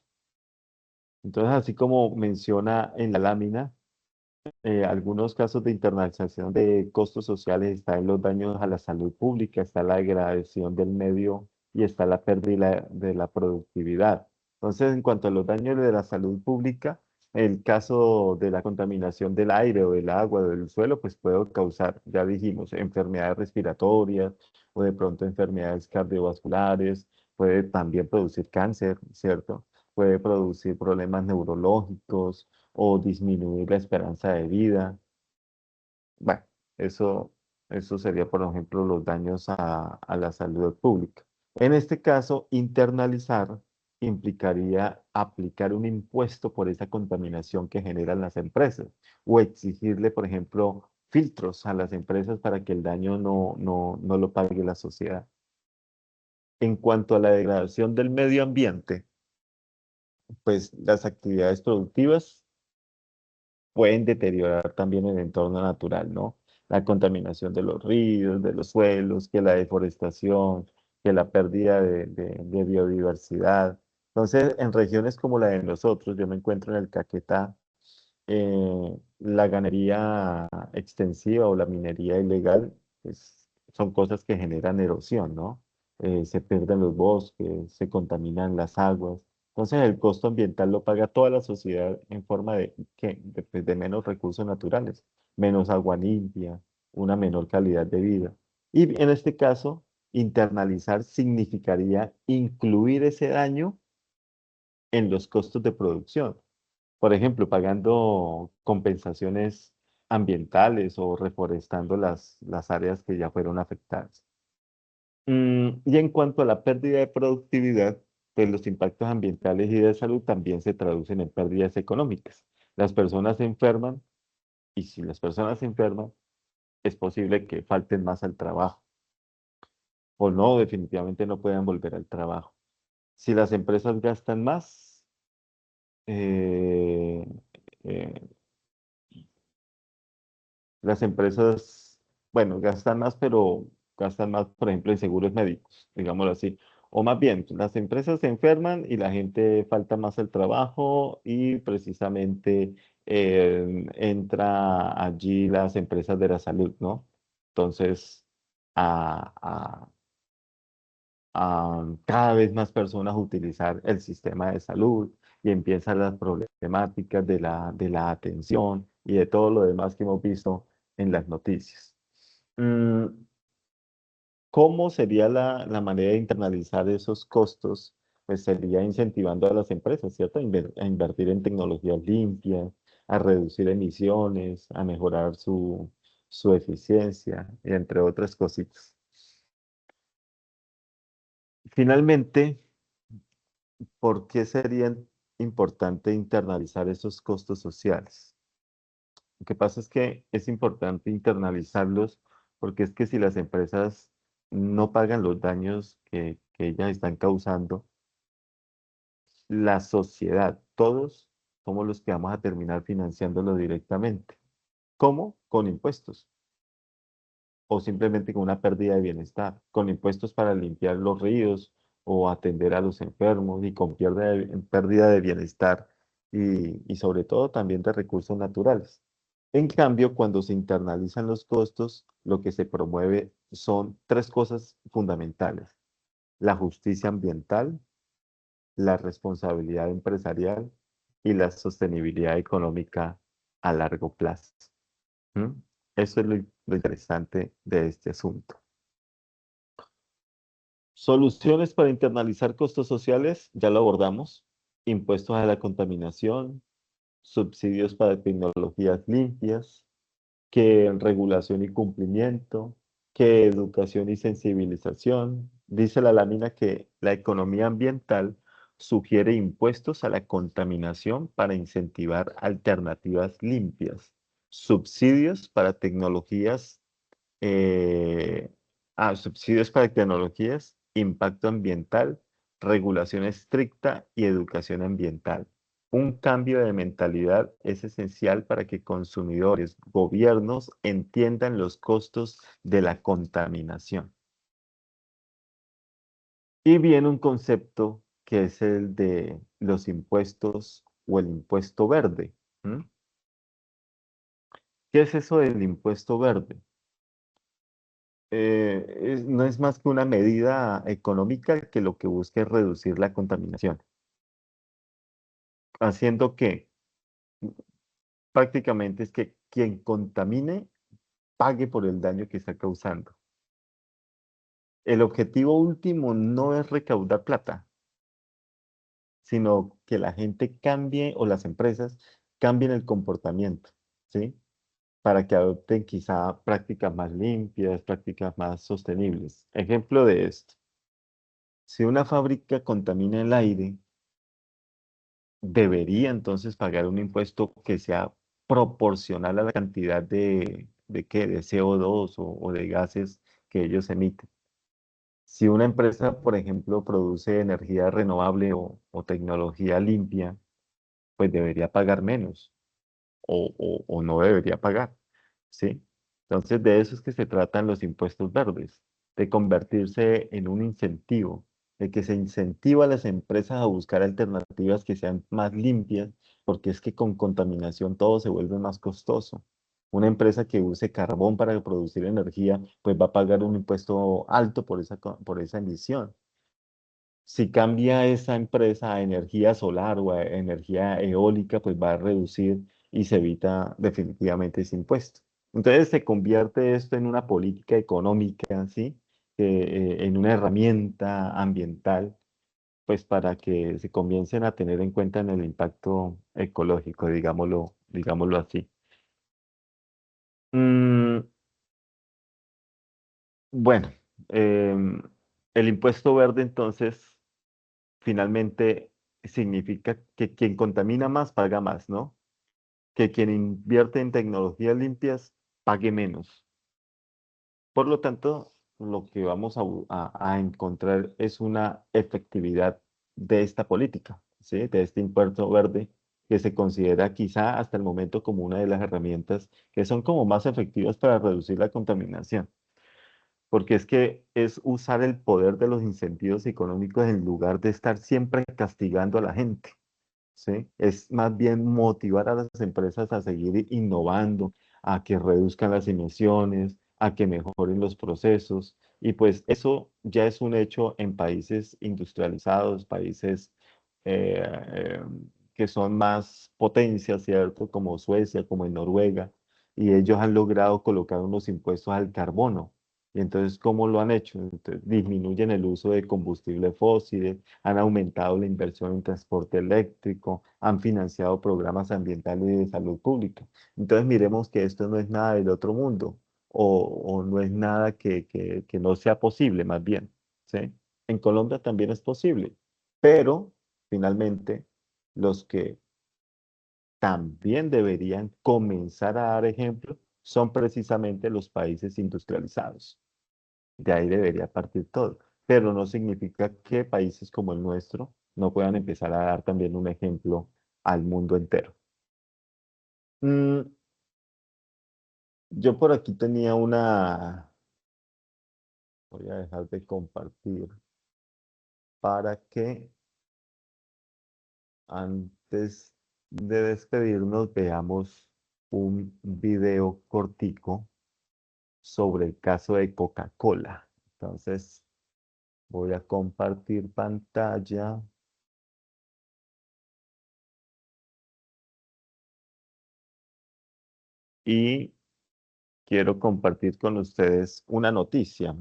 Entonces, así como menciona en la lámina, algunos casos de internalización de costos sociales están los daños a la salud pública, está la degradación del medio y está la pérdida de la productividad. Entonces, en cuanto a los daños de la salud pública, el caso de la contaminación del aire o del agua o del suelo, pues puede causar, ya dijimos, enfermedades respiratorias o de pronto enfermedades cardiovasculares, puede también producir cáncer, ¿cierto? Puede producir problemas neurológicos o disminuir la esperanza de vida. Bueno, eso, Eso sería, por ejemplo, los daños a la salud pública. En este caso, internalizar implicaría aplicar un impuesto por esa contaminación que generan las empresas o exigirle, por ejemplo, filtros a las empresas para que el daño no lo pague la sociedad. En cuanto a la degradación del medio ambiente, pues las actividades productivas pueden deteriorar también el entorno natural, ¿no? La contaminación de los ríos, de los suelos, que la deforestación, que la pérdida de biodiversidad. Entonces, en regiones como la de nosotros, yo me encuentro en el Caquetá, la ganadería extensiva o la minería ilegal, pues, son cosas que generan erosión, ¿no? Se pierden los bosques, se contaminan las aguas. Entonces el costo ambiental lo paga toda la sociedad en forma de, ¿qué? Pues, de menos recursos naturales, menos agua limpia, una menor calidad de vida. Y en este caso, internalizar significaría incluir ese daño en los costos de producción. Por ejemplo, pagando compensaciones ambientales o reforestando las áreas que ya fueron afectadas. Y en cuanto a la pérdida de productividad, pues los impactos ambientales y de salud también se traducen en pérdidas económicas. Las personas se enferman y si las personas se enferman, es posible que falten más al trabajo o no, definitivamente no puedan volver al trabajo. Si las empresas gastan más, eh, eh, las empresas, bueno, gastan más, pero gastan más, por ejemplo, en seguros médicos, digámoslo así. O más bien, las empresas se enferman y la gente falta más al trabajo y precisamente entra allí las empresas de la salud, ¿no? Entonces, a, a- a cada vez más personas utilizar el sistema de salud y empiezan las problemáticas de la atención y de todo lo demás que hemos visto en las noticias. Mm, ¿Cómo sería la manera de internalizar esos costos? Pues sería incentivando a las empresas, ¿cierto? A invertir en tecnologías limpias, a reducir emisiones, a mejorar su eficiencia, entre otras cositas. Finalmente, ¿por qué sería importante internalizar esos costos sociales? Lo que pasa es que es importante internalizarlos porque es que si las empresas no pagan los daños que ellas están causando, la sociedad, todos somos los que vamos a terminar financiándolo directamente. ¿Cómo? Con impuestos o simplemente con una pérdida de bienestar, con impuestos para limpiar los ríos o atender a los enfermos y con pérdida de bienestar y sobre todo también de recursos naturales. En cambio, cuando se internalizan los costos, lo que se promueve son tres cosas fundamentales: la justicia ambiental, la responsabilidad empresarial y la sostenibilidad económica a largo plazo. ¿Mm? Eso es lo interesante de este asunto. Soluciones para internalizar costos sociales, ya lo abordamos. Impuestos a la contaminación, subsidios para tecnologías limpias, que regulación y cumplimiento, que educación y sensibilización. Dice la lámina que la economía ambiental sugiere impuestos a la contaminación para incentivar alternativas limpias, subsidios para tecnologías, subsidios para tecnologías, impacto ambiental, regulación estricta y educación ambiental. Un cambio de mentalidad es esencial para que consumidores, gobiernos entiendan los costos de la contaminación. Y viene un concepto que es el de los impuestos o el impuesto verde. ¿Mm? ¿Qué es eso del impuesto verde? No es más que una medida económica que lo que busca es reducir la contaminación, haciendo que prácticamente es que quien contamine pague por el daño que está causando. El objetivo último no es recaudar plata, sino que la gente cambie o las empresas cambien el comportamiento, ¿sí? para que adopten quizá prácticas más limpias, prácticas más sostenibles. Ejemplo de esto, si una fábrica contamina el aire, debería entonces pagar un impuesto que sea proporcional a la cantidad de CO2 o de gases que ellos emiten. Si una empresa, por ejemplo, produce energía renovable o tecnología limpia, pues debería pagar menos o no debería pagar, ¿sí? Entonces, de eso es que se tratan los impuestos verdes, de convertirse en un incentivo, de que se incentiva a las empresas a buscar alternativas que sean más limpias, porque es que con contaminación todo se vuelve más costoso. Una empresa que use carbón para producir energía, pues va a pagar un impuesto alto por esa emisión. Si cambia esa empresa a energía solar o a energía eólica, pues va a reducir y se evita definitivamente ese impuesto. Entonces se convierte esto en una política económica, ¿sí? En una herramienta ambiental, pues para que se comiencen a tener en cuenta en el impacto ecológico, digámoslo así. Mm, bueno, em, el impuesto verde entonces finalmente significa que quien contamina más paga más, ¿no? Que quien invierte en tecnologías limpias pague menos. Por lo tanto, lo que vamos a encontrar es una efectividad de esta política, ¿sí? De este impuesto verde que se considera quizá hasta el momento como una de las herramientas que son como más efectivas para reducir la contaminación. Porque es que es usar el poder de los incentivos económicos en lugar de estar siempre castigando a la gente. ¿Sí? Es más bien motivar a las empresas a seguir innovando, a que reduzcan las emisiones, a que mejoren los procesos. Y pues eso ya es un hecho en países industrializados, países eh, eh, que son más potencias, ¿cierto? Como Suecia, como en Noruega. Y ellos han logrado colocar unos impuestos al carbono. Y entonces, ¿cómo lo han hecho? Entonces, disminuyen el uso de combustibles fósiles, han aumentado la inversión en transporte eléctrico, han financiado programas ambientales y de salud pública. Entonces miremos que esto no es nada del otro mundo o no es nada que no sea posible, más bien, ¿sí? En Colombia también es posible, pero finalmente los que también deberían comenzar a dar ejemplo son precisamente los países industrializados. De ahí debería partir todo. Pero no significa que países como el nuestro no puedan empezar a dar también un ejemplo al mundo entero. Mm, yo por aquí tenía voy a dejar de compartir para que antes de despedirnos veamos un video cortico sobre el caso de Coca-Cola. Entonces voy a compartir pantalla y quiero compartir con ustedes una noticia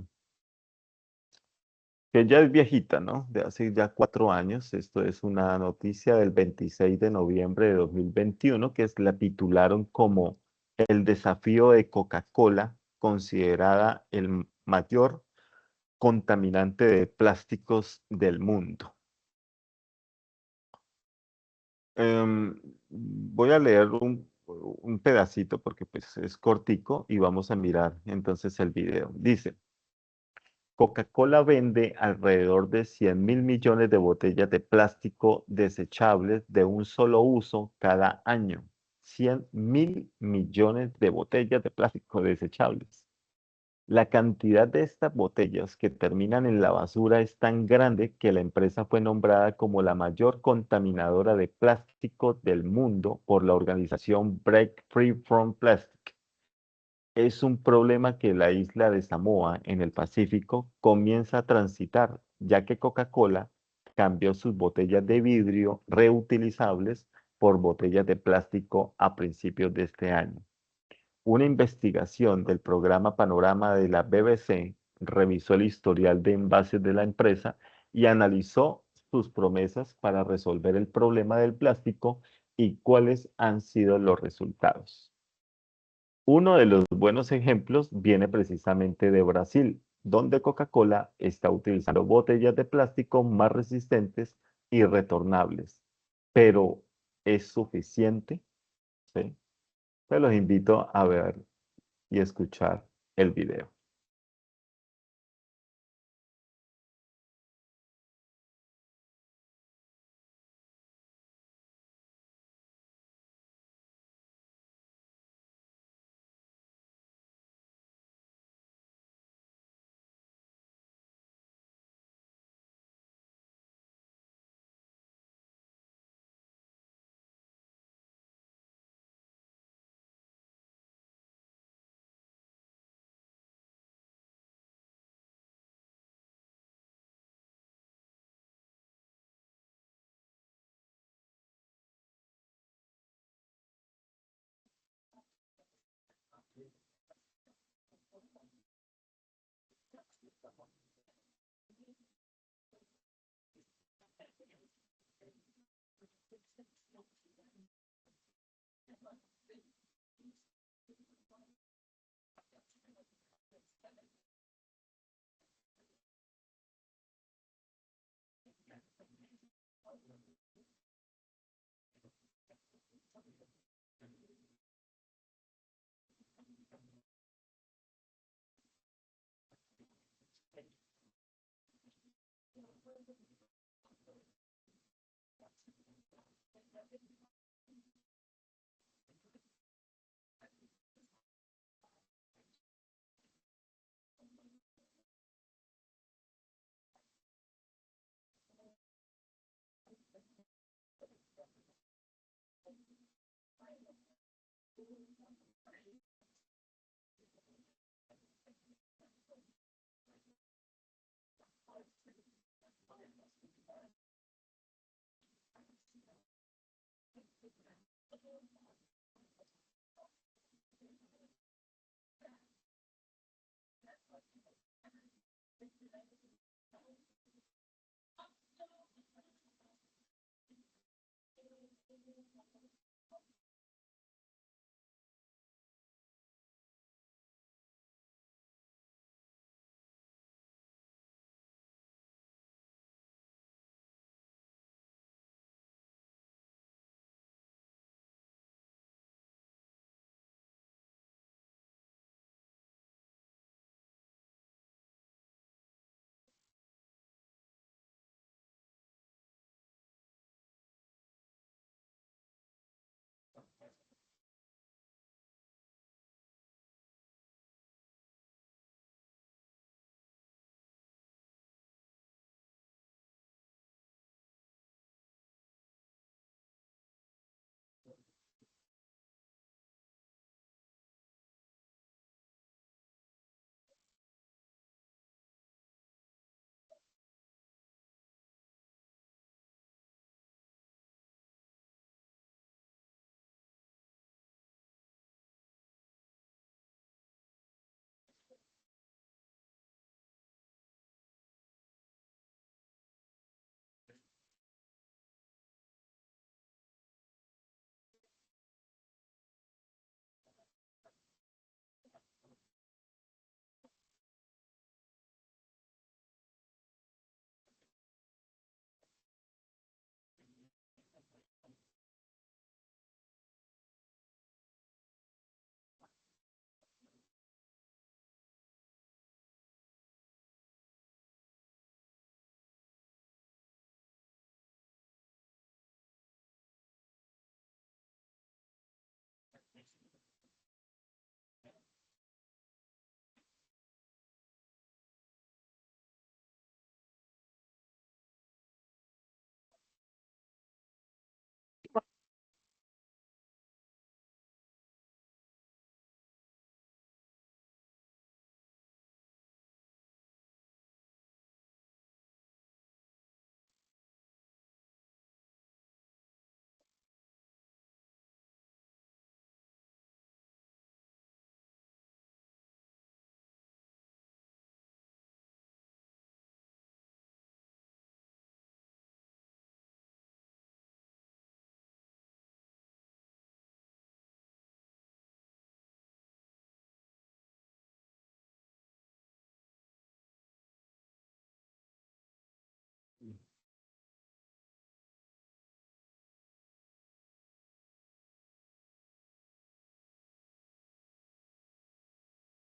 que ya es viejita, ¿no? De hace ya 4 años. Esto es una noticia del 26 de noviembre de 2021 que la titularon como el desafío de Coca-Cola, considerada el mayor contaminante de plásticos del mundo. Voy a leer un pedacito porque pues es cortico y vamos a mirar entonces el video. Dice. Coca-Cola vende alrededor de 100.000 millones de botellas de plástico desechables de un solo uso cada año. 100.000 millones de botellas de plástico desechables. La cantidad de estas botellas que terminan en la basura es tan grande que la empresa fue nombrada como la mayor contaminadora de plástico del mundo por la organización Break Free from Plastic. Es un problema que la isla de Samoa, en el Pacífico, comienza a transitar, ya que Coca-Cola cambió sus botellas de vidrio reutilizables por botellas de plástico a principios de este año. Una investigación del programa Panorama de la BBC revisó el historial de envases de la empresa y analizó sus promesas para resolver el problema del plástico y cuáles han sido los resultados. Uno de los buenos ejemplos viene precisamente de Brasil, donde Coca-Cola está utilizando botellas de plástico más resistentes y retornables. Pero ¿es suficiente? ¿Sí? Pues los invito a ver y escuchar el video.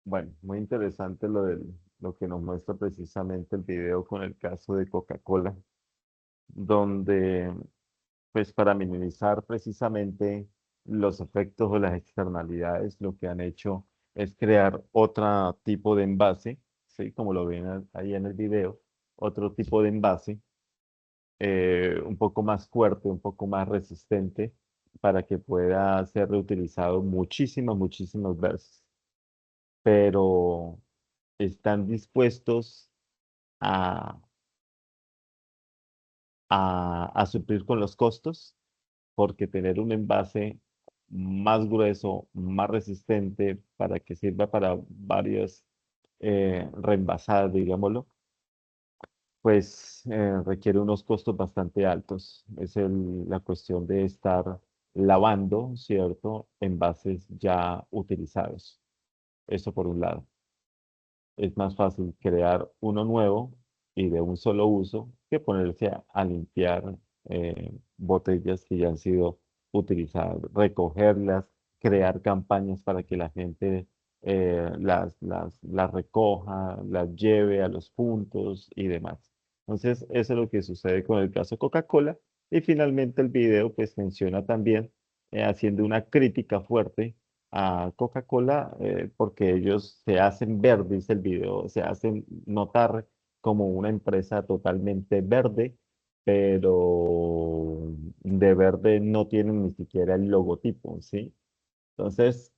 Bueno, muy interesante lo que nos muestra precisamente el video con el caso de Coca-Cola, donde, pues para minimizar precisamente los efectos o las externalidades, lo que han hecho es crear otro tipo de envase, ¿sí? Como lo ven ahí en el video, otro tipo de envase un poco más fuerte, un poco más resistente, para que pueda ser reutilizado muchísimas veces. Pero están dispuestos a, a suplir con los costos, porque tener un envase más grueso, más resistente, para que sirva para varias reenvasadas, digámoslo, pues requiere unos costos bastante altos. Es la cuestión de estar lavando, ¿cierto?, envases ya utilizados. Eso por un lado. Es más fácil crear uno nuevo y de un solo uso que ponerse a limpiar botellas que ya han sido utilizadas, recogerlas, crear campañas para que la gente las recoja, las lleve a los puntos y demás. Entonces, eso es lo que sucede con el caso Coca-Cola. Y finalmente el video pues menciona también, haciendo una crítica fuerte a Coca-Cola porque ellos se hacen ver, dice el video, se hacen notar como una empresa totalmente verde, pero de verde no tienen ni siquiera el logotipo, ¿sí? Entonces,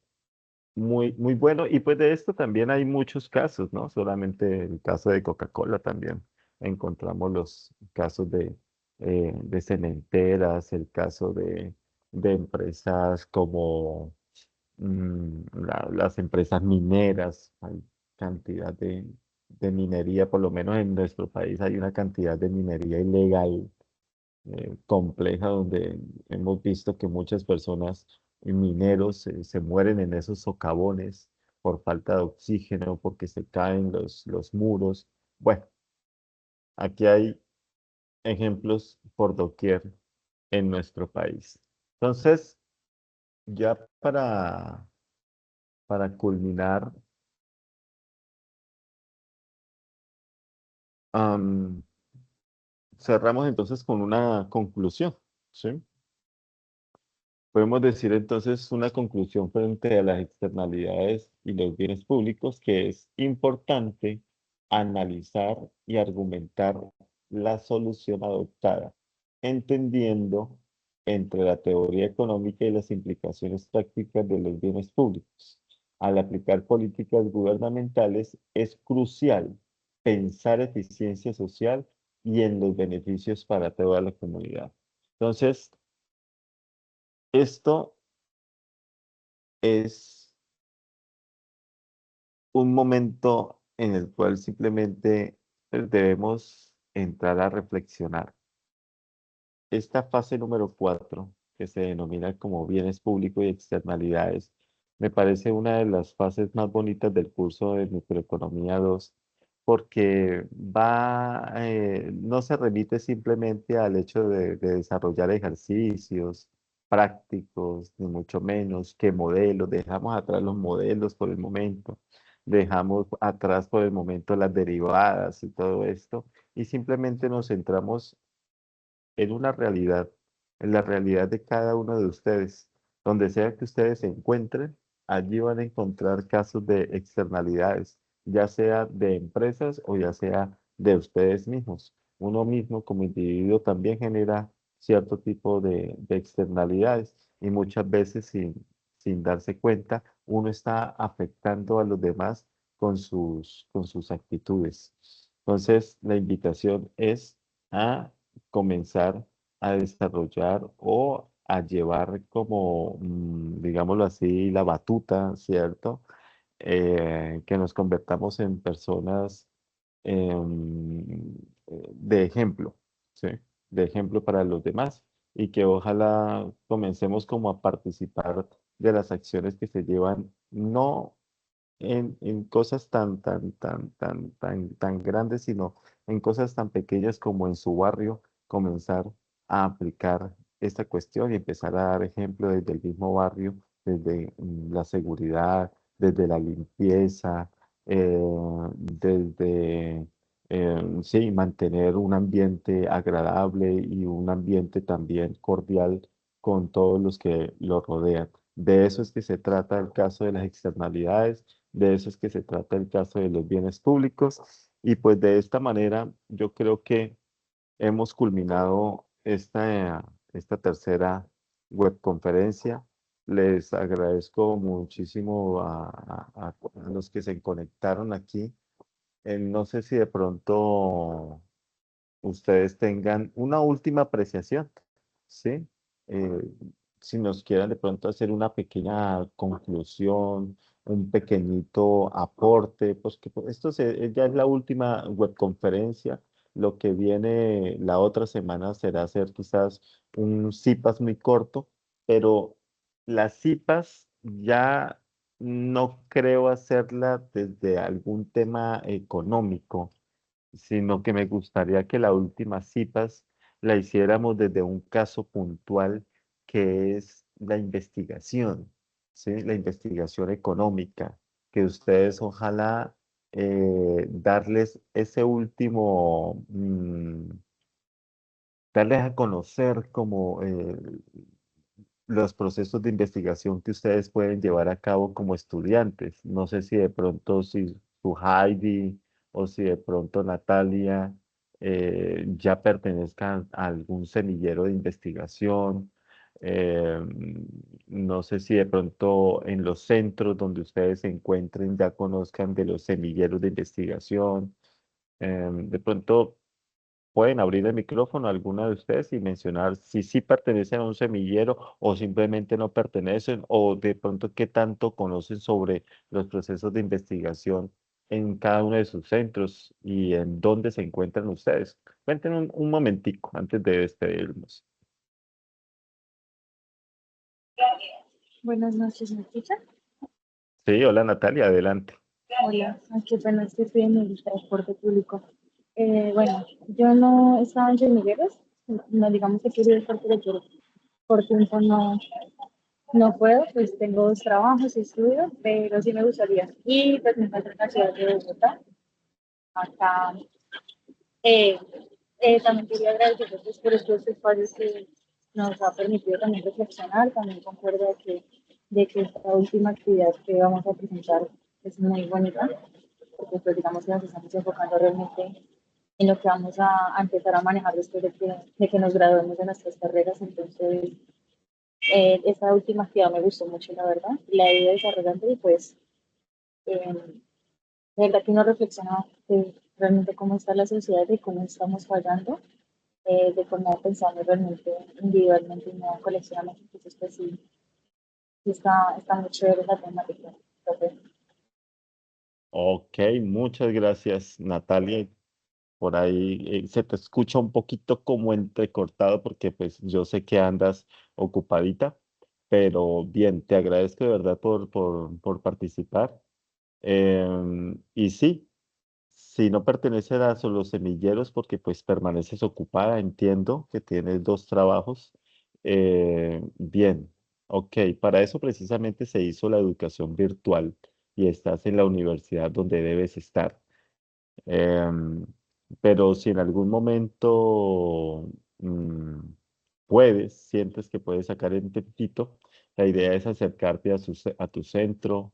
muy bueno. Y pues de esto también hay muchos casos, ¿no? Solamente el caso de Coca-Cola también encontramos los casos de cementeras, el caso de empresas como las empresas mineras, hay cantidad de minería, por lo menos en nuestro país hay una cantidad de minería ilegal compleja donde hemos visto que muchas personas mineros se mueren en esos socavones por falta de oxígeno, porque se caen los muros. Bueno, aquí hay ejemplos por doquier en nuestro país. Entonces, ya para culminar, Am, cerramos entonces con una conclusión, ¿sí? Podemos decir entonces una conclusión frente a las externalidades y los bienes públicos, que es importante analizar y argumentar la solución adoptada, entendiendo entre la teoría económica y las implicaciones prácticas de los bienes públicos. Al aplicar políticas gubernamentales es crucial pensar eficiencia social y en los beneficios para toda la comunidad. Entonces, esto es un momento en el cual simplemente debemos entrar a reflexionar. Esta fase número 4, que se denomina como bienes públicos y externalidades, me parece una de las fases más bonitas del curso de Microeconomía 2, porque no se remite simplemente al hecho de desarrollar ejercicios prácticos, ni mucho menos que modelos. Dejamos atrás los modelos por el momento, dejamos atrás por el momento las derivadas y todo esto, y simplemente nos centramos en una realidad, en la realidad de cada uno de ustedes. Donde sea que ustedes se encuentren, allí van a encontrar casos de externalidades, ya sea de empresas o ya sea de ustedes mismos. Uno mismo como individuo también genera cierto tipo de externalidades y muchas veces sin darse cuenta, uno está afectando a los demás con sus actitudes. Entonces, la invitación es a comenzar a desarrollar o a llevar como, digámoslo así, la batuta, ¿cierto? Que nos convertamos en personas de ejemplo, ¿sí? De ejemplo para los demás y que ojalá comencemos como a participar de las acciones que se llevan, no en cosas tan grandes, sino en cosas tan pequeñas como en su barrio, comenzar a aplicar esta cuestión y empezar a dar ejemplo desde el mismo barrio, desde la seguridad, desde la limpieza, desde, sí, mantener un ambiente agradable y un ambiente también cordial con todos los que lo rodean. De eso es que se trata el caso de las externalidades, de eso es que se trata el caso de los bienes públicos. Y pues de esta manera yo creo que hemos culminado esta tercera webconferencia. Les agradezco muchísimo a los que se conectaron aquí. No sé si de pronto ustedes tengan una última apreciación, ¿sí? Eh, si nos quieran de pronto hacer una pequeña conclusión, un pequeñito aporte, pues que pues, ya es la última webconferencia. Lo que viene la otra semana será hacer quizás un CIPAS muy corto, pero las CIPAS ya no creo hacerla desde algún tema económico, sino que me gustaría que la última CIPAS la hiciéramos desde un caso puntual que es la investigación, ¿sí? La investigación económica, que ustedes ojalá darles ese último, darles a conocer como los procesos de investigación que ustedes pueden llevar a cabo como estudiantes. No sé si de pronto si su Heidi o si de pronto Natalia ya pertenezcan a algún semillero de investigación. Eh, no sé si de pronto en los centros donde ustedes se encuentren ya conozcan de los semilleros de investigación. De pronto pueden abrir el micrófono alguna de ustedes y mencionar si sí pertenecen a un semillero o simplemente no pertenecen, o de pronto qué tanto conocen sobre los procesos de investigación en cada uno de sus centros y en dónde se encuentran ustedes. Cuenten un momentico antes de despedirnos. Buenas noches, ¿me escuchan? Sí, hola Natalia, adelante. Hola, qué pena, es que estoy en el transporte público. Bueno, yo no estaba en semilleros, no digamos que quiero ir porque por tiempo no puedo, pues tengo dos trabajos y estudio, pero sí me gustaría. Y pues me encuentro en la ciudad de Bogotá, acá. Eh, También quería agradecerles pues, por estos espacios que nos ha permitido también reflexionar. También concuerdo de que esta última actividad que vamos a presentar es muy bonita, porque pues digamos que nos estamos enfocando realmente en lo que vamos a empezar a manejar después de que nos graduemos de nuestras carreras. Entonces, esta última actividad me gustó mucho, la verdad, la he ido desarrollando y pues de verdad que uno reflexiona de realmente cómo está la sociedad y cómo estamos fallando, de cómo pensamos realmente individualmente y no colectivamente. Entonces, pues sí, sí está muy chévere la temática. Entonces, Ok, muchas gracias Natalia. Por ahí se te escucha un poquito como entrecortado porque pues yo sé que andas ocupadita, pero bien, te agradezco de verdad por participar. Y sí, si no perteneces a los semilleros porque pues permaneces ocupada, entiendo que tienes dos trabajos. Bien, ok, para eso precisamente se hizo la educación virtual y estás en la universidad donde debes estar. Em, pero si en algún momento puedes, sientes que puedes sacar el tiempito, la idea es acercarte a tu centro,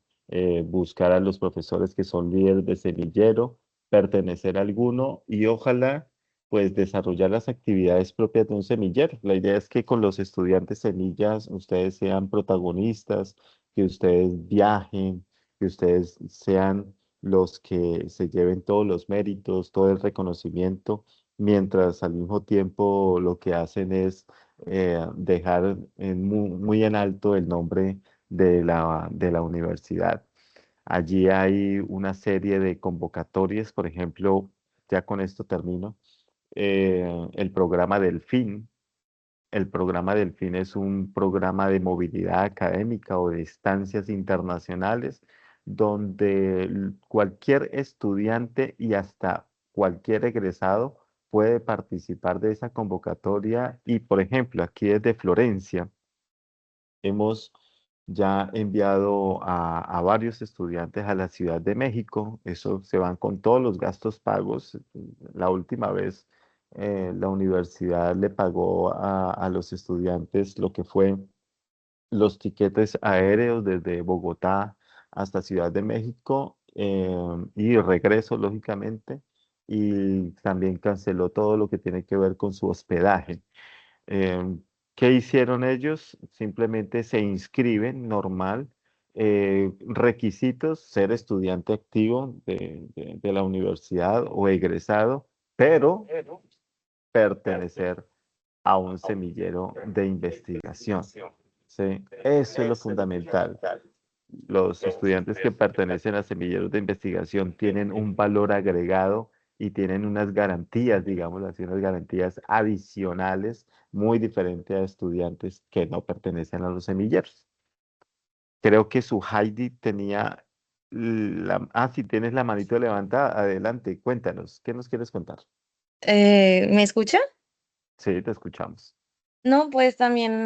buscar a los profesores que son líderes de semillero, pertenecer a alguno y ojalá pues desarrollar las actividades propias de un semillero. La idea es que con los estudiantes semillas ustedes sean protagonistas, que ustedes viajen, que ustedes sean los que se lleven todos los méritos, todo el reconocimiento, mientras al mismo tiempo lo que hacen es dejar muy en alto el nombre de la universidad. Allí hay una serie de convocatorias, por ejemplo, ya con esto termino, el programa Delfín. El programa Delfín es un programa de movilidad académica o de estancias internacionales donde cualquier estudiante y hasta cualquier egresado puede participar de esa convocatoria. Y, por ejemplo, aquí desde Florencia hemos ya ha enviado a varios estudiantes a la Ciudad de México. Eso se van con todos los gastos pagos. La última vez la universidad le pagó a los estudiantes lo que fue los tiquetes aéreos desde Bogotá hasta Ciudad de México y regreso, lógicamente, y también canceló todo lo que tiene que ver con su hospedaje. Em, ¿Qué hicieron ellos? Simplemente se inscriben normal. Requisitos, ser estudiante activo de la universidad o egresado, pero pertenecer a un semillero de investigación. ¿Sí? Eso es lo fundamental. Los estudiantes que pertenecen a semilleros de investigación tienen un valor agregado y tienen unas garantías, digamos así, unas garantías adicionales muy diferentes a estudiantes que no pertenecen a los semilleros. Creo que su Heidi tenía si tienes la manito levantada, adelante, cuéntanos, ¿qué nos quieres contar? ¿Me escucha? Sí, te escuchamos. No, pues también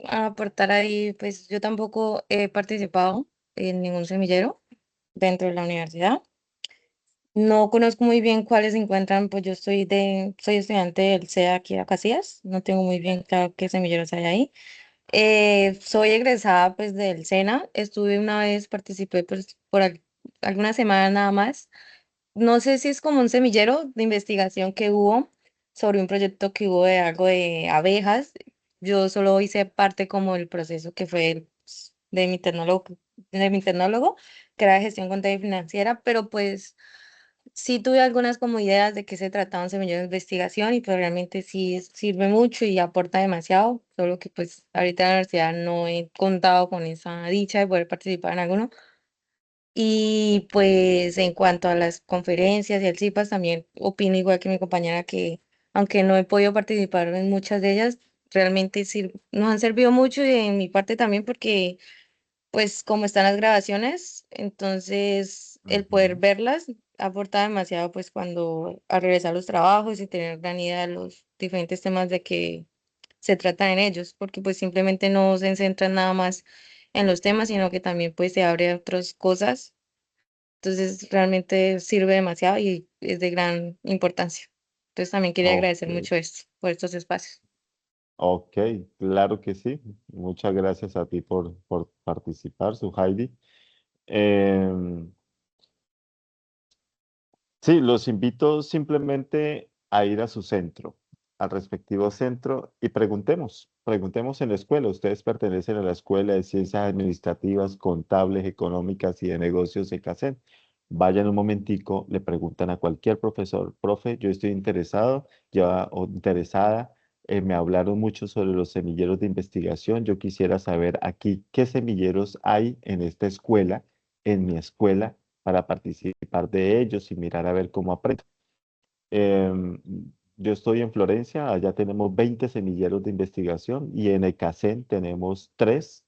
aportar ahí, pues yo tampoco he participado en ningún semillero dentro de la universidad. No conozco muy bien cuáles se encuentran, pues soy estudiante del CEA aquí a Casillas, no tengo muy bien claro qué semilleros hay ahí. Soy egresada pues del SENA, estuve una vez, participé pues alguna semana nada más. No sé si es como un semillero de investigación que hubo sobre un proyecto que hubo de algo de abejas. Yo solo hice parte como del proceso que fue de mi tecnólogo, que era de gestión contable y financiera, pero pues sí tuve algunas como ideas de qué se trataba un semillero de investigación y pues realmente sí sirve mucho y aporta demasiado, solo que pues ahorita en la universidad no he contado con esa dicha de poder participar en alguno. Y pues en cuanto a las conferencias y el CIPAS, también opino igual que mi compañera que aunque no he podido participar en muchas de ellas, realmente nos han servido mucho y en mi parte también porque pues como están las grabaciones, entonces el poder Ujú. verlas aporta demasiado pues cuando a regresar a los trabajos y tener gran idea de los diferentes temas de que se tratan en ellos, porque pues simplemente no se centran nada más en los temas, sino que también pues se abre a otras cosas, entonces realmente sirve demasiado y es de gran importancia. Entonces también quería Ok. agradecer mucho esto, por estos espacios. Ok, claro que sí. Muchas gracias a ti por participar, su Heidi. Em, sí, los invito simplemente a ir a su centro, al respectivo centro y preguntemos en la escuela. Ustedes pertenecen a la Escuela de Ciencias Administrativas, Contables, Económicas y de Negocios de CACEN. Vayan un momentico, le preguntan a cualquier profesor, profe, yo estoy interesado ya, o interesada. Me hablaron mucho sobre los semilleros de investigación. Yo quisiera saber aquí qué semilleros hay en esta escuela, en mi escuela para participar de ellos y mirar a ver cómo aprendo. Em, yo estoy en Florencia, allá tenemos 20 semilleros de investigación y en ECACEN tenemos 3.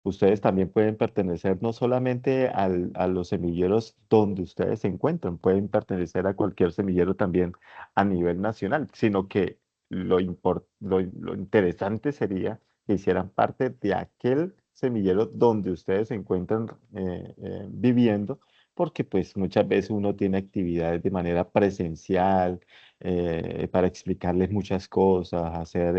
Ustedes también pueden pertenecer no solamente a los semilleros donde ustedes se encuentran, pueden pertenecer a cualquier semillero también a nivel nacional, sino que lo interesante sería que hicieran parte de aquel semillero donde ustedes se encuentran viviendo, porque pues muchas veces uno tiene actividades de manera presencial para explicarles muchas cosas, hacer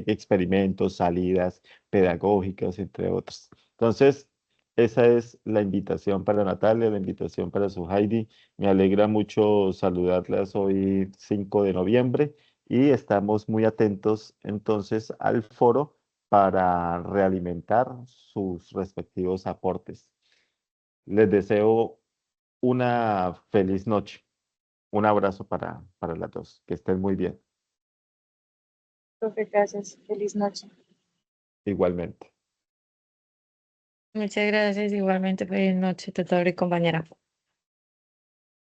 experimentos, salidas pedagógicas, entre otros. Entonces, esa es la invitación para Natalia, la invitación para su Heidi. Me alegra mucho saludarlas hoy 5 de noviembre y estamos muy atentos entonces al foro para realimentar sus respectivos aportes. Les deseo una feliz noche. Un abrazo para las dos. Que estén muy bien. Profe, gracias. Feliz noche. Igualmente. Muchas gracias igualmente, feliz noche, tutor y compañera.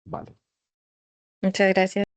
Vale. Muchas gracias.